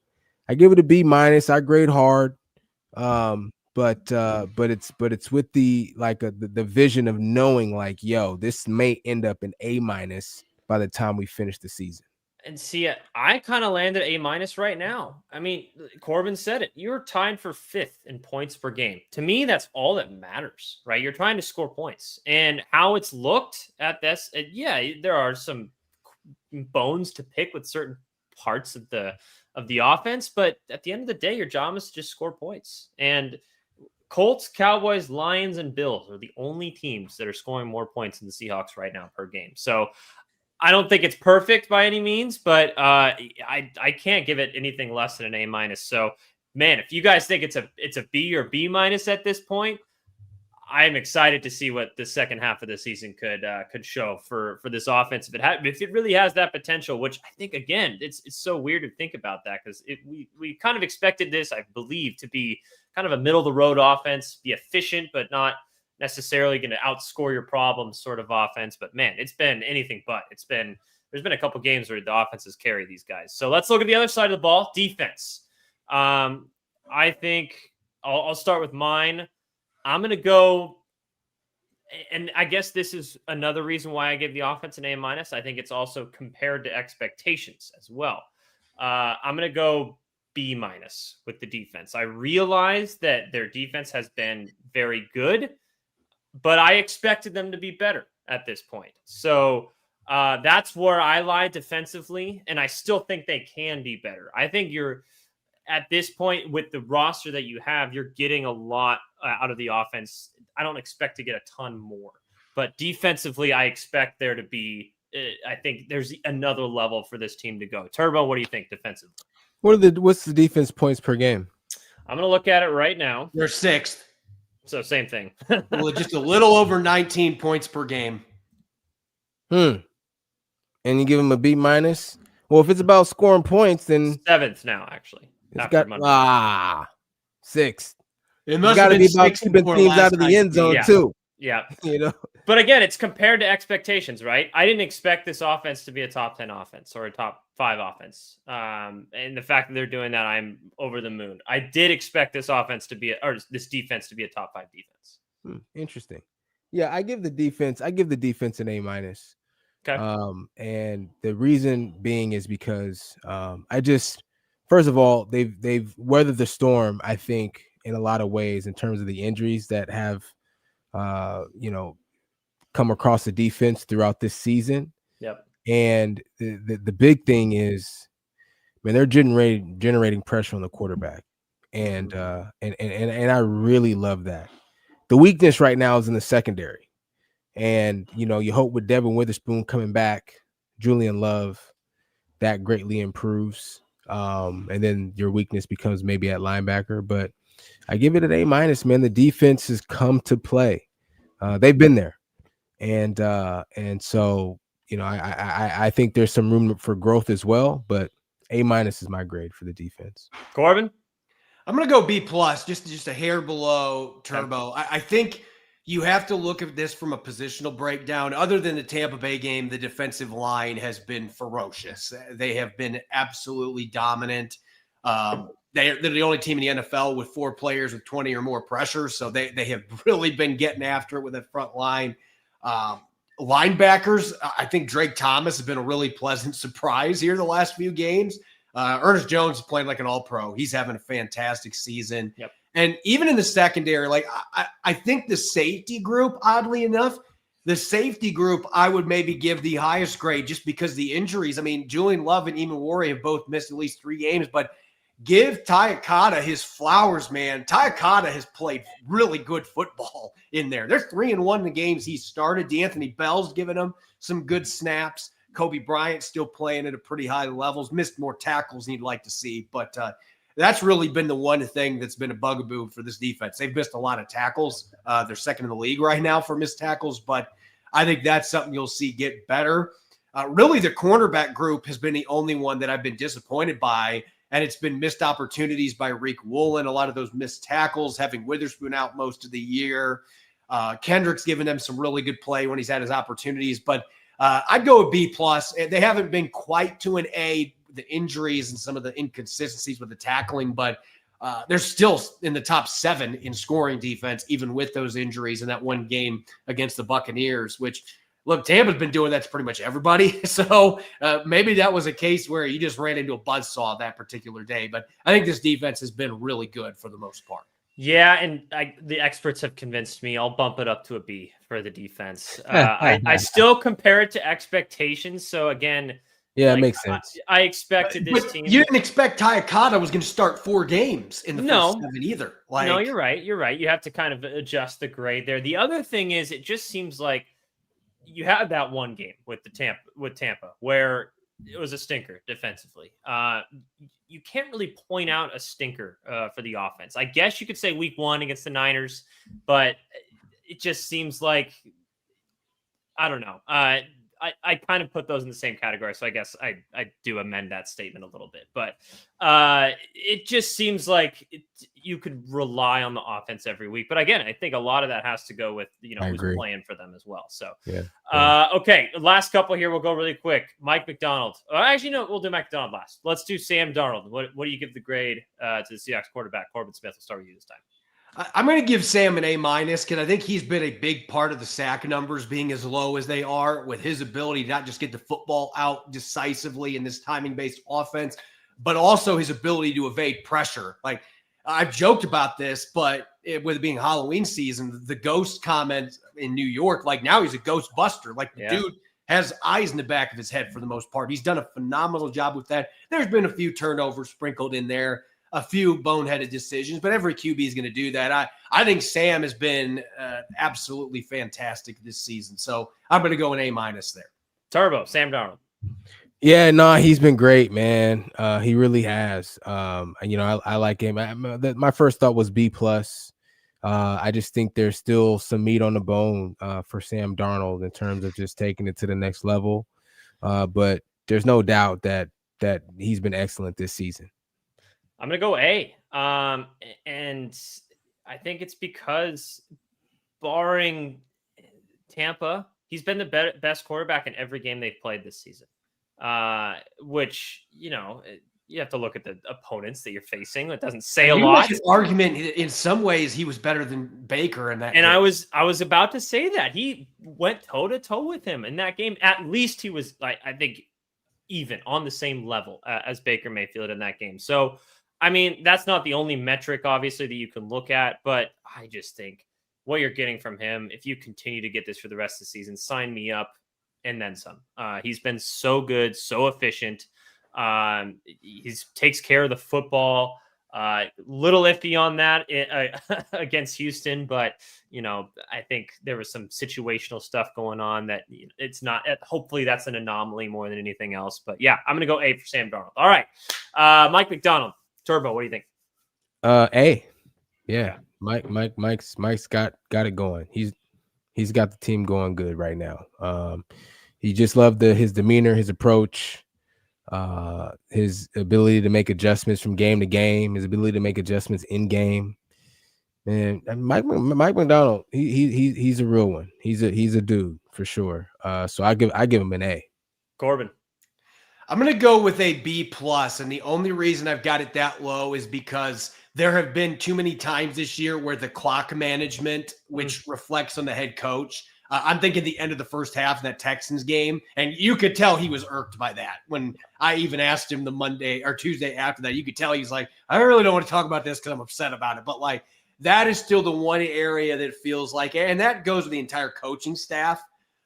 I give it a B minus. I grade hard. But it's with the vision of knowing this may end up in A minus by the time we finish the season. And see, I kind of landed A minus right now. I mean, Corbin said it. You're tied for 5th in points per game. To me, that's all that matters, right? You're trying to score points, and how it's looked at this. There are some bones to pick with certain parts of the offense, but at the end of the day, your job is to just score points. And Colts, Cowboys, Lions, and Bills are the only teams that are scoring more points than the Seahawks right now per game. So I don't think it's perfect by any means, but I can't give it anything less than an A minus. So, man, if you guys think it's a B or B minus at this point, I'm excited to see what the second half of the season could show for this offense if it really has that potential. Which I think, again, it's so weird to think about that, because we kind of expected this, I believe, to be kind of a middle of the road offense, be efficient but not necessarily going to outscore your problems sort of offense. But man, it's been anything but. There's been a couple games where the offenses carry these guys. So let's look at the other side of the ball, defense. I think I'll start with mine. I'm going to go, and I guess this is another reason why I give the offense an A minus. I think it's also compared to expectations as well. I'm going to go B minus with the defense. I realize that their defense has been very good, but I expected them to be better at this point. So that's where I lie defensively, and I still think they can be better. I think you're at this point with the roster that you have, you're getting a lot out of the offense. I don't expect to get a ton more, but defensively, I expect there to be, I think there's another level for this team to go. Turbo, what do you think defensively? What's the defense points per game? I'm going to look at it right now. They're 6th. So same thing. Well, just a little over 19 points per game. And you give them a B minus? Well, if it's about scoring points, then 7th now, actually. It's got 6th. It must got to have be been about 6 keeping teams out of the end zone too. Yeah. But again, it's compared to expectations, right? I didn't expect this offense to be a top 10 offense or a top 5 offense. And the fact that they're doing that, I'm over the moon. I did expect this offense to be, this defense to be a top 5 defense. Interesting. Yeah, I give the defense an A minus. Okay. And the reason being is because first of all, they've weathered the storm, I think, in a lot of ways in terms of the injuries that have come across the defense throughout this season. Yep. And the big thing is, man, they're generating pressure on the quarterback. And I really love that. The weakness right now is in the secondary. And, you hope with Devin Witherspoon coming back, Julian Love, that greatly improves. And then your weakness becomes maybe at linebacker. But I give it an A-, man. The defense has come to play. They've been there. And so, I think there's some room for growth as well. But A- is my grade for the defense. Corbin? I'm going to go B+, just a hair below Turbo. I think you have to look at this from a positional breakdown. Other than the Tampa Bay game, the defensive line has been ferocious. They have been absolutely dominant. They're the only team in the NFL with 4 players with 20 or more pressures, so they have really been getting after it with that front line. Linebackers, I think Drake Thomas has been a really pleasant surprise here the last few games. Ernest Jones is playing like an all-pro. He's having a fantastic season. Yep. And even in the secondary, I think the safety group, oddly enough, I would maybe give the highest grade just because the injuries. I mean, Julian Love and Eamon Warrior have both missed at least 3 games, but give Tayakata his flowers, man. Tayakata has played really good football in there. They're 3-1 in the games he started. D'Anthony Bell's giving them some good snaps. Kobe Bryant still playing at a pretty high levels, missed more tackles than you'd like to see. But that's really been the one thing that's been a bugaboo for this defense. They've missed a lot of tackles. They're second in the league right now for missed tackles, but I think that's something you'll see get better. Really, the cornerback group has been the only one that I've been disappointed by, and it's been missed opportunities by Reek Woolen, a lot of those missed tackles, having Witherspoon out most of the year. Kendrick's given them some really good play when he's had his opportunities, but I'd go with B+. They haven't been quite to an A, the injuries and some of the inconsistencies with the tackling, but they're still in the top 7 in scoring defense, even with those injuries in that one game against the Buccaneers, which, look, Tampa's been doing that to pretty much everybody. So maybe that was a case where you just ran into a buzzsaw that particular day. But I think this defense has been really good for the most part. Yeah, and the experts have convinced me. I'll bump it up to a B for the defense. I still compare it to expectations. So again, yeah, it makes sense. I expected this but team. You didn't expect Tayakata was going to start 4 games in the first 7 either. No, you're right. You're right. You have to kind of adjust the grade there. The other thing is, it just seems like you had that one game with Tampa where it was a stinker defensively. You can't really point out a stinker for the offense. I guess you could say week 1 against the Niners, but it just seems like, I don't know. I kind of put those in the same category. So I guess I do amend that statement a little bit, but it just seems like you could rely on the offense every week. But again, I think a lot of that has to go with, who's playing for them as well. So, okay. Last couple here. We'll go really quick. Mike McDonald. Actually, no, we'll do McDonald last. Let's do Sam Darnold. What do you give the grade to the Seahawks quarterback? Corbin Smith, we'll start with you this time. I'm going to give Sam an A- because I think he's been a big part of the sack numbers being as low as they are, with his ability to not just get the football out decisively in this timing-based offense, but also his ability to evade pressure. Like, I've joked about this, but with it being Halloween season, the ghost comment in New York, like, now he's a ghost buster. Like, the dude has eyes in the back of his head for the most part. He's done a phenomenal job with that. There's been a few turnovers sprinkled in there, a few boneheaded decisions, but every QB is going to do that. I think Sam has been absolutely fantastic this season. So I'm going to go an A- there. Turbo, Sam Darnold. Yeah, no, he's been great, man. He really has. I like him. My first thought was B+. I just think there's still some meat on the bone for Sam Darnold in terms of just taking it to the next level. But there's no doubt that he's been excellent this season. I'm going to go A. And I think it's because, barring Tampa, he's been the best quarterback in every game they've played this season, which, you have to look at the opponents that you're facing. It doesn't say a You lot. make an argument in some ways he was better than Baker in that And game. I was about to say that he went toe to toe with him in that game. At least he was, like, I think, even on the same level as Baker Mayfield in that game. So, I mean, that's not the only metric, obviously, that you can look at, but I just think what you're getting from him, if you continue to get this for the rest of the season, sign me up and then some. He's been so good, so efficient. He takes care of the football. Little iffy on that against Houston, but I think there was some situational stuff going on that it's not. Hopefully, that's an anomaly more than anything else. But yeah, I'm gonna go A for Sam Darnold. All right, Mike McDonald, Turbo. What do you think? A. Yeah, Mike's got it going. He's got the team going good right now. He just loved his demeanor, his approach. His ability to make adjustments from game to game, his ability to make adjustments in game. And Mike McDonald, he's a real one. He's a dude for sure. So I give him an A. Corbin. I'm going to go with a B+, and the only reason I've got it that low is because there have been too many times this year where the clock management, which reflects on the head coach. I'm thinking the end of the first half of that Texans game, and you could tell he was irked by that. When I even asked him the Monday or Tuesday after that, you could tell he's like, I really don't want to talk about this because I'm upset about it. But like, that is still the one area that feels like, and that goes with the entire coaching staff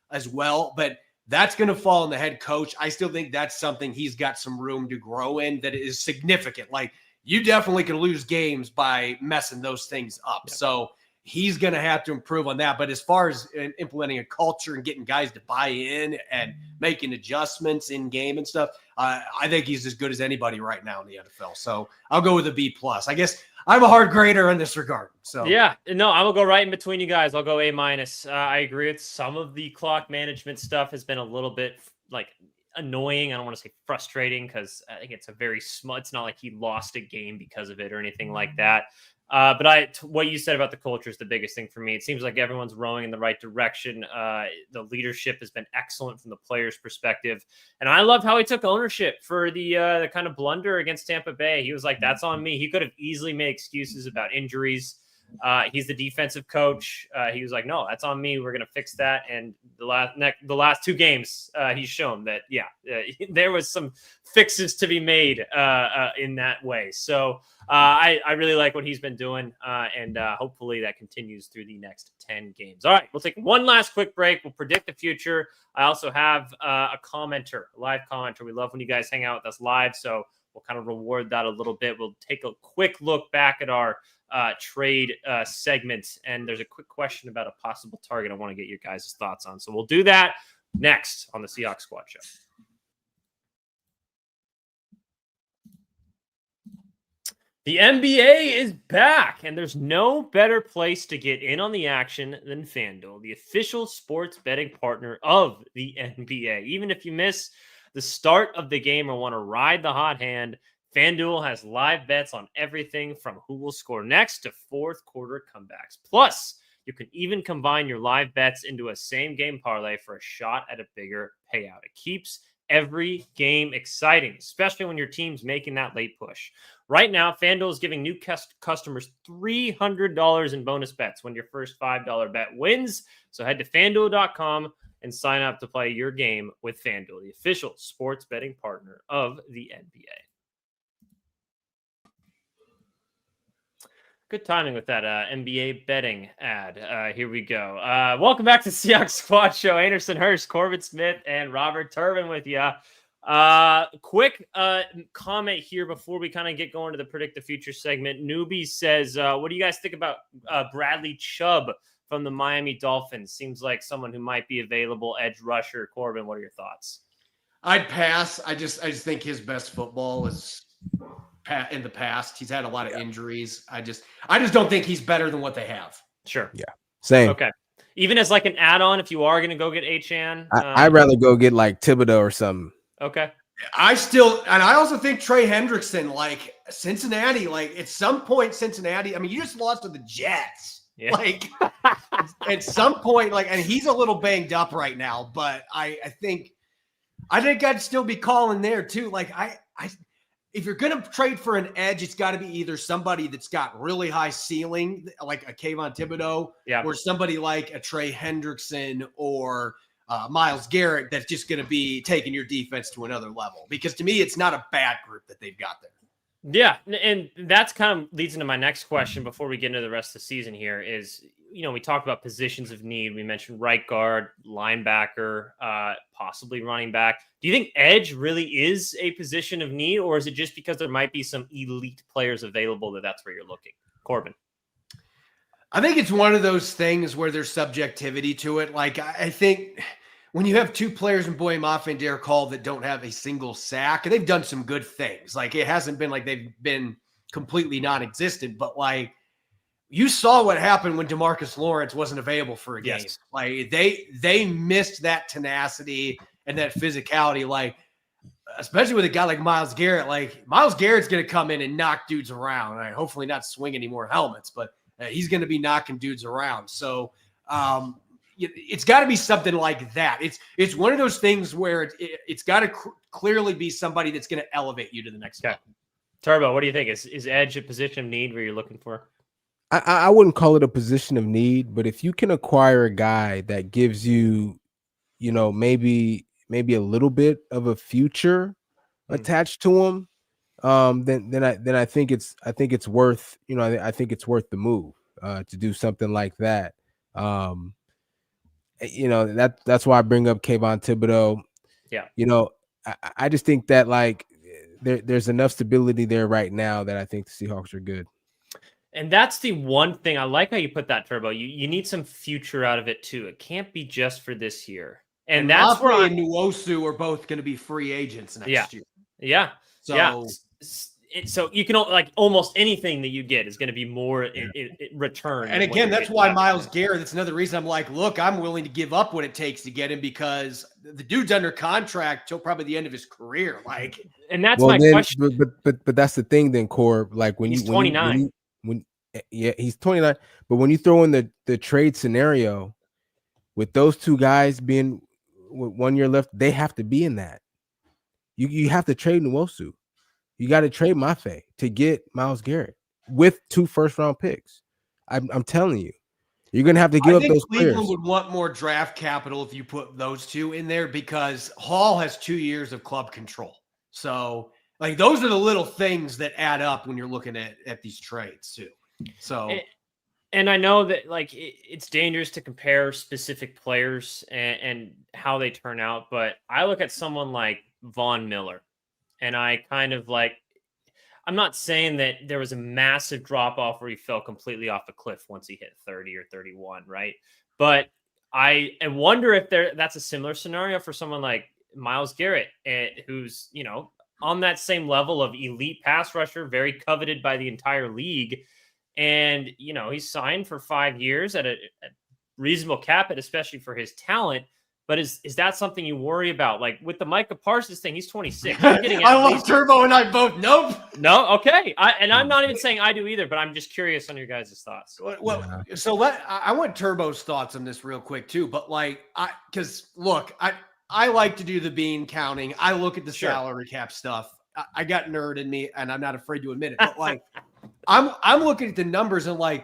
as well. But that's going to fall on the head coach. I still think that's something he's got some room to grow in that is significant. Like, you definitely can lose games by messing those things up. Yeah. So he's going to have to improve on that. But as far as implementing a culture and getting guys to buy in and making adjustments in game and stuff, I think he's as good as anybody right now in the NFL. So I'll go with a B+. I guess I'm a hard grader in this regard. So yeah, no, I will go right in between you guys. I'll go A-. I agree with some of the clock management stuff has been a little bit like annoying. I don't want to say frustrating because I think it's a very small. It's not like he lost a game because of it or anything like that. But what you said about the culture is the biggest thing for me. It seems like everyone's rowing in the right direction. The leadership has been excellent from the players' perspective. And I love how he took ownership for the kind of blunder against Tampa Bay. He was like, that's on me. He could have easily made excuses about injuries. He's the defensive coach. He was like, no, that's on me. We're going to fix that. And the last two games, he's shown that, there was some fixes to be made in that way. So I really like what he's been doing. And hopefully that continues through the next 10 games. All right, we'll take one last quick break. We'll predict the future. I also have a live commenter. We love when you guys hang out with us live. So we'll kind of reward that a little bit. We'll take a quick look back at our trade segment, and there's a quick question about a possible target I want to get your guys' thoughts on. So we'll do that next on the Seahawks Squad Show. The NBA is back, and there's no better place to get in on the action than FanDuel, the official sports betting partner of the NBA. Even if you miss the start of the game or want to ride the hot hand, FanDuel has live bets on everything from who will score next to fourth quarter comebacks. Plus, you can even combine your live bets into a same-game parlay for a shot at a bigger payout. It keeps every game exciting, especially when your team's making that late push. Right now, FanDuel is giving new customers $300 in bonus bets when your first $5 bet wins. So head to FanDuel.com and sign up to play your game with FanDuel, the official sports betting partner of the NBA. Good timing with that NBA betting ad. Here we go. Welcome back to Seahawks Squad Show. Anderson Hurst, Corbin Smith, and Robert Turbin with you. Quick comment here before we kind of get going to the Predict the Future segment. Newbie says, what do you guys think about Bradley Chubb from the Miami Dolphins? Seems like someone who might be available, edge rusher. Corbin, what are your thoughts? I'd pass. I just think his best football is in the past. He's had a lot of injuries. I just don't think he's better than what they have. Sure. Yeah. Same. Okay. Even as like an add-on, if you are going to go get Achane, I'd rather go get like Thibodeau or something. Okay. I also think Trey Hendrickson, like Cincinnati, like at some point, Cincinnati, I mean, you just lost to the Jets. Yeah. Like at some point, like, and he's a little banged up right now, but I think I'd still be calling there too. Like if you're going to trade for an edge, it's got to be either somebody that's got really high ceiling, like a Kayvon Thibodeau, or somebody like a Trey Hendrickson or Myles Garrett that's just going to be taking your defense to another level. Because to me, it's not a bad group that they've got there. Yeah, and that's kind of leads into my next question before we get into the rest of the season here is, we talked about positions of need. We mentioned right guard, linebacker, possibly running back. Do you think edge really is a position of need, or is it just because there might be some elite players available that's where you're looking? Corbin. I think it's one of those things where there's subjectivity to it. Like, I think when you have two players in Boye Mafe and Derek Hall that don't have a single sack, and they've done some good things. Like, it hasn't been like they've been completely non-existent, but like, you saw what happened when DeMarcus Lawrence wasn't available for a game. Yes. Like, they missed that tenacity and that physicality. Like, especially with a guy like Myles Garrett. Like, Myles Garrett's going to come in and knock dudes around. Right? Hopefully not swing any more helmets, but he's going to be knocking dudes around. So it's got to be something like that. It's one of those things where it's got to clearly be somebody that's going to elevate you to the next level. Turbo, what do you think? Is edge a position of need where you're looking for? I wouldn't call it a position of need, but if you can acquire a guy that gives you, maybe a little bit of a future attached to him, then I think it's worth, I think it's worth the move to do something like that. That's why I bring up Kayvon Thibodeau. Yeah. I just think that like there's enough stability there right now that I think the Seahawks are good. And that's the one thing I like how you put that, Turbo. You need some future out of it too. It can't be just for this year. And that's Mafe where and Nwosu are both going to be free agents next year. Yeah. So so you can almost anything that you get is going to be more in return. And again, that's why Myles Garrett, that's another reason I'm like, look, I'm willing to give up what it takes to get him because the dude's under contract till probably the end of his career. Like, and that's my question. But that's the thing then, Corb. Like he's 29. He's 29. But when you throw in the trade scenario with those two guys being with 1 year left, they have to be in that. You have to trade Nwosu. You got to trade Mafe to get Myles Garrett with 2 first-round picks. I'm telling you, you're gonna have to give up those players. Cleveland would want more draft capital if you put those two in there because Hall has 2 years of club control. So, like, those are the little things that add up when you're looking at these trades too. So, and I know that it's dangerous to compare specific players and how they turn out, but I look at someone like Von Miller. And I kind of I'm not saying that there was a massive drop off where he fell completely off a cliff once he hit 30 or 31, right? But I wonder if that's a similar scenario for someone like Myles Garrett, who's, on that same level of elite pass rusher, very coveted by the entire league. And, he's signed for 5 years at a reasonable cap hit, especially for his talent. But is that something you worry about? Like with the Micah Parsons thing, he's 26. I love Turbo and I both. Nope. No. Okay. I'm not even saying I do either, but I'm just curious on your guys' thoughts. Well, so I want Turbo's thoughts on this real quick too. But because look, I like to do the bean counting. I look at the salary cap stuff. I got nerd in me, and I'm not afraid to admit it. But I'm looking at the numbers and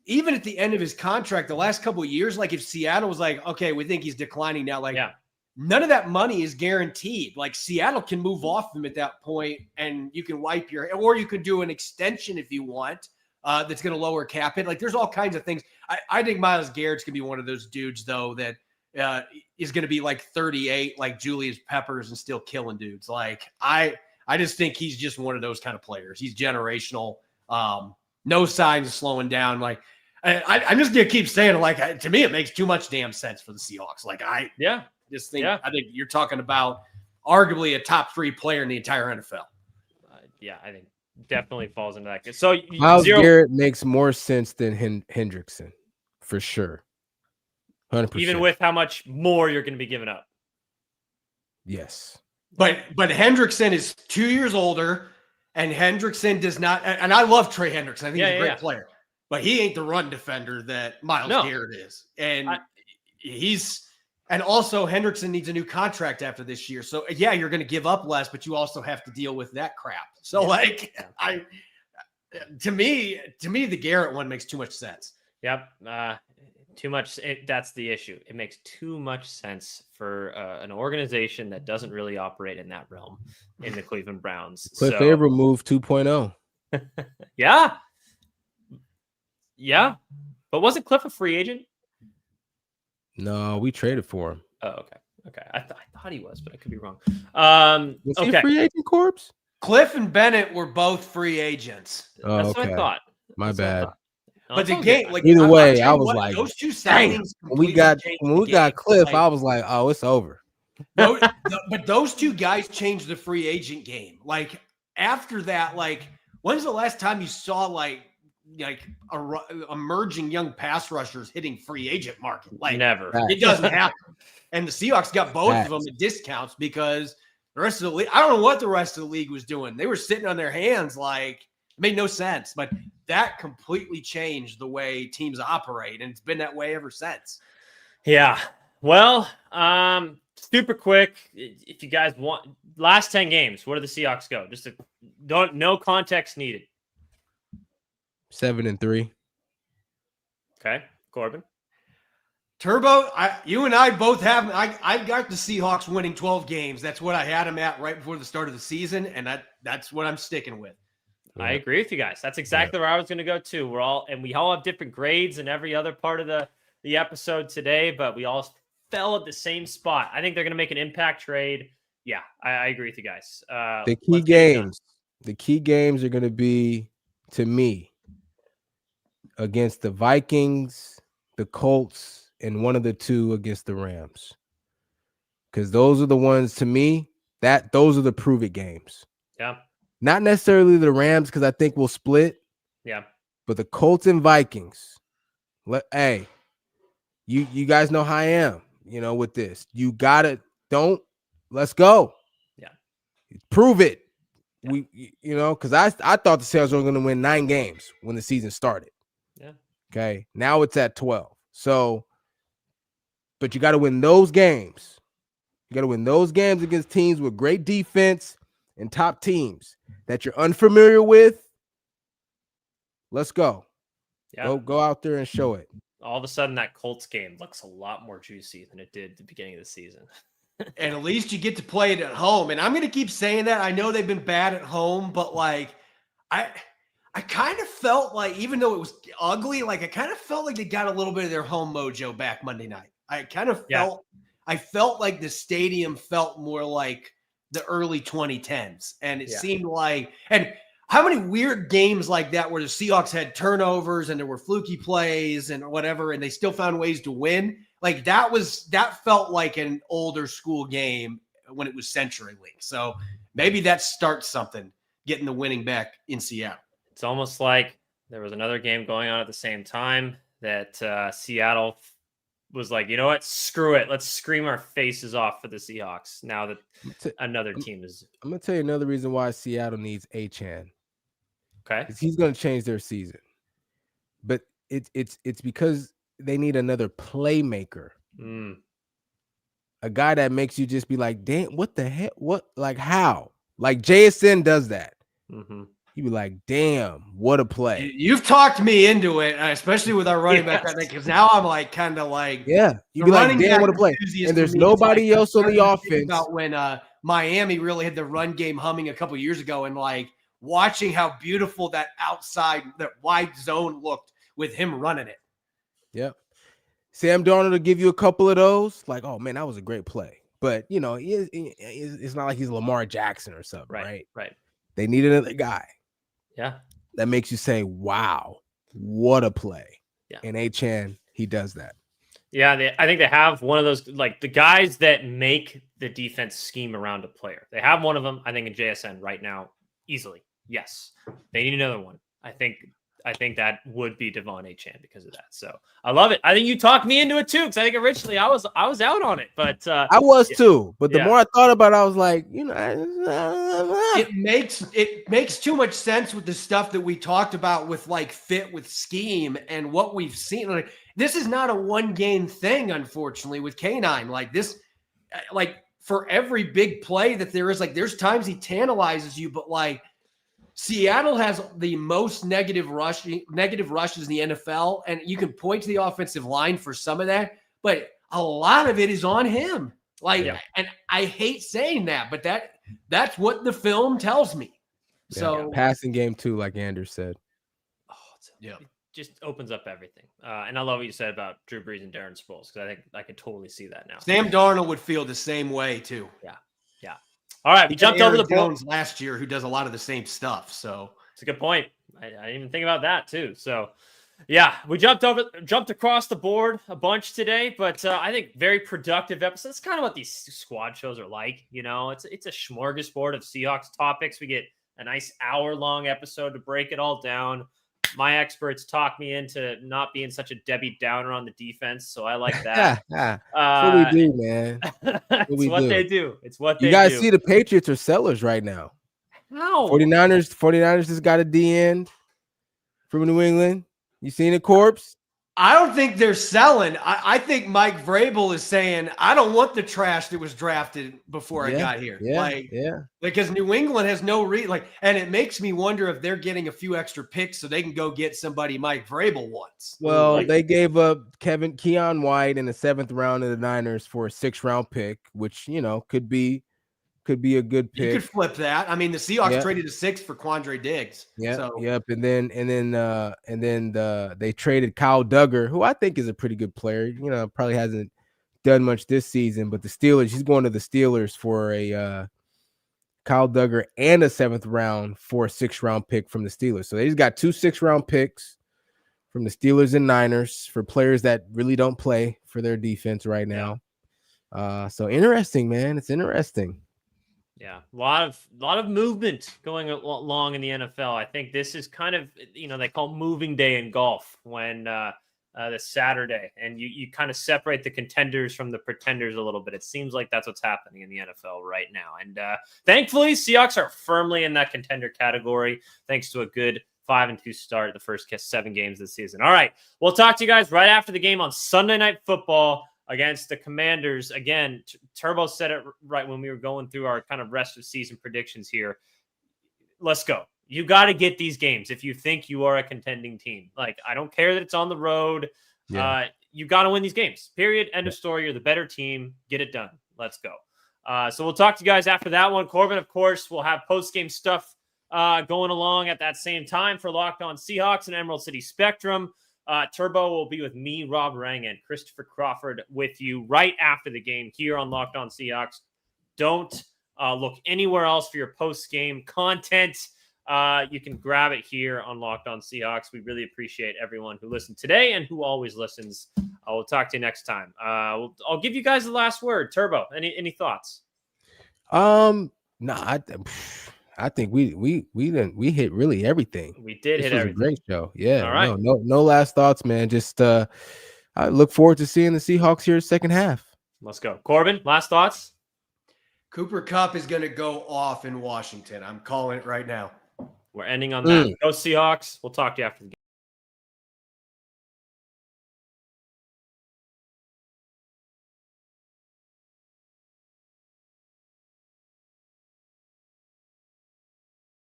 even at the end of his contract, the last couple of years, if Seattle was like, okay, we think he's declining now, none of that money is guaranteed. Seattle can move off him at that point and you can wipe or you could do an extension if you want, that's going to lower cap hit. There's all kinds of things. I think Myles Garrett's going to be one of those dudes though, that is going to be 38, like Julius Peppers and still killing dudes. I just think he's just one of those kind of players. He's generational. No signs of slowing down. I'm just gonna keep saying it. To me, it makes too much damn sense for the Seahawks. I think you're talking about arguably a top 3 player in the entire NFL. I think definitely falls into that. So Myles Garrett makes more sense than Hendrickson for sure. 100%. Even with how much more you're going to be giving up. Yes, but Hendrickson is 2 years older, and Hendrickson does not. And I love Trey Hendrickson. I think he's a great player. But he ain't the run defender that Myles Garrett is. And And also, Hendrickson needs a new contract after this year. So, yeah, you're going to give up less, but you also have to deal with that crap. So, to me, the Garrett one makes too much sense. Yep. Too much. That's the issue. It makes too much sense for an organization that doesn't really operate in that realm in the Cleveland Browns. Cliff Averill move 2.0. Yeah. Yeah. But wasn't Cliff a free agent? No, we traded for him. Oh, okay. Okay. I thought he was, but I could be wrong. Was he a free agent, Corbs? Cliff and Bennett were both free agents. Oh, That's what I thought. My bad. But the game, like either way, I was what, like, those two signings. When we got Cliff, like, I was like, oh, it's over. but those two guys changed the free agent game. Like after that, like when's the last time you saw like emerging young pass rushers hitting free agent market? Like never. It doesn't happen. And the Seahawks got both of them at discounts because the rest of the league, I don't know what the rest of the league was doing. They were sitting on their hands, like it made no sense. But that completely changed the way teams operate, and it's been that way ever since. Yeah. Well, super quick. If you guys want last 10 games, where do the Seahawks go? Just no context needed. 7-3. Okay, Corbin. Turbo, you and I both have. I got the Seahawks winning 12 games. That's what I had them at right before the start of the season, and that's what I'm sticking with. I agree with you guys. That's exactly where I was going to go too. We all have different grades in every other part of the episode today, but we all fell at the same spot. I think they're going to make an impact trade. Yeah, I agree with you guys. The key games are going to be, to me, against the Vikings, the Colts, and one of the two against the Rams. Because those are the ones, to me, those are the prove it games. Yeah. Not necessarily the Rams, because I think we'll split. Yeah. But the Colts and Vikings. Hey, you guys know how I am, with this. You gotta let's go. Yeah. Prove it. Yeah. Because I thought the Seahawks were gonna win 9 games when the season started. Yeah. Okay. Now it's at 12. So, but you got to win those games. You got to win those games against teams with great defense and top teams that you're unfamiliar with. Let's go. Yeah. Go out there and show it. All of a sudden, that Colts game looks a lot more juicy than it did at the beginning of the season. And at least you get to play it at home. And I'm going to keep saying that. I know they've been bad at home, but like I kind of felt like, even though it was ugly, like I kind of felt like they got a little bit of their home mojo back Monday night. I kind of felt like the stadium felt more like the early 2010s. And it seemed like, and how many weird games like that where the Seahawks had turnovers and there were fluky plays and whatever, and they still found ways to win. Like that felt like an older school game when it was CenturyLink. So maybe that starts something, getting the winning back in Seattle. It's almost like there was another game going on at the same time that Seattle was like, you know what? Screw it. Let's scream our faces off for the Seahawks now that another team is. I'm going to tell you another reason why Seattle needs Achane. Okay. He's going to change their season. But it's because they need another playmaker. A guy that makes you just be like, damn, what the heck? What? Like how? Like JSN does that. Mm-hmm. You'd be like, damn, what a play. You've talked me into it, especially with our running back, I think, because now I'm like kind of like, you'd be like, damn, what a play. And there's nobody else on the offense. About when Miami really had the run game humming a couple years ago, and like watching how beautiful that wide zone looked with him running it. Yep. Sam Darnold will give you a couple of those, like, oh man, that was a great play. But it's not like he's Lamar Jackson or something, right? Right. They need another guy. Yeah. That makes you say, wow, what a play. Yeah. And Achane, he does that. Yeah, I think they have one of those, like the guys that make the defense scheme around a player. They have one of them, I think, in JSN right now, easily. Yes. They need another one. I think that would be Devon Achane because of that. So I love it. I think you talked me into it too, because I think originally I was out on it, but I was too. But the more I thought about it, I was like, it makes too much sense with the stuff that we talked about with like fit with scheme and what we've seen. Like this is not a one-game thing, unfortunately, with K9. Like this, like for every big play that there is, like there's times he tantalizes you, but like Seattle has the most negative rushes in the NFL, and you can point to the offensive line for some of that, but a lot of it is on him. Like, and I hate saying that, but that's what the film tells me. So passing game too, like Anders said. It just opens up everything. And I love what you said about Drew Brees and Darren Sproles, because I think I could totally see that now. Sam Darnold would feel the same way too. Yeah. All right, we jumped over the Jones last year, who does a lot of the same stuff. So it's a good point. I didn't even think about that too. So yeah, we jumped across the board a bunch today, but I think very productive episode. It's kind of what these squad shows are like. You know, it's a smorgasbord of Seahawks topics. We get a nice hour-long episode to break it all down. My experts talk me into not being such a Debbie Downer on the defense, so I like that. That's what we do, man. It's what they do. It's what they do. You guys see the Patriots are sellers right now. How? 49ers just got a D end from New England. You seen the corpse? I don't think they're selling. I think Mike Vrabel is saying, I don't want the trash that was drafted before I got here. Because New England has no and it makes me wonder if they're getting a few extra picks so they can go get somebody Mike Vrabel wants. Well, they gave up Keon White in the 7th round of the Niners for a 6th-round pick, which, you know, could be a good pick. You could flip that. I mean, the Seahawks traded a 6th for Quandre Diggs. And then they traded Kyle Duggar, who I think is a pretty good player. You know, probably hasn't done much this season, but the Steelers, he's going to the Steelers for a Kyle Duggar and a 7th round for a 6th-round pick from the Steelers. So they just got 2 6th-round picks from the Steelers and Niners for players that really don't play for their defense right now. So interesting, man. It's interesting. Yeah, a lot of movement going along in the NFL. I think this is kind of, you know, they call moving day in golf when the Saturday, and you kind of separate the contenders from the pretenders a little bit. It seems like that's what's happening in the NFL right now. And thankfully, Seahawks are firmly in that contender category thanks to a good 5-2 start the first 7 games of the season. All right, we'll talk to you guys right after the game on Sunday Night Football against the Commanders. Again, Turbo said it right when we were going through our kind of rest of season predictions here. Let's go. You got to get these games if you think you are a contending team. Like, I don't care that it's on the road. You got to win these games. Period. End of story. You're the better team. Get it done. Let's go. So we'll talk to you guys after that one. Corbin, of course, will have post-game stuff going along at that same time for Locked On Seahawks and Emerald City Spectrum. Turbo will be with me, Rob Rang, and Christopher Crawford with you right after the game here on Locked On Seahawks. Don't look anywhere else for your post-game content. You can grab it here on Locked On Seahawks. We really appreciate everyone who listened today and who always listens. We'll talk to you next time. I'll give you guys the last word. Turbo, any thoughts? I think we hit really everything. We did hit everything. A great show. Yeah. All right. No last thoughts, man. Just I look forward to seeing the Seahawks here second half. Let's go. Corbin, last thoughts? Cooper Kupp is going to go off in Washington. I'm calling it right now. We're ending on that. Go Seahawks. We'll talk to you after the game.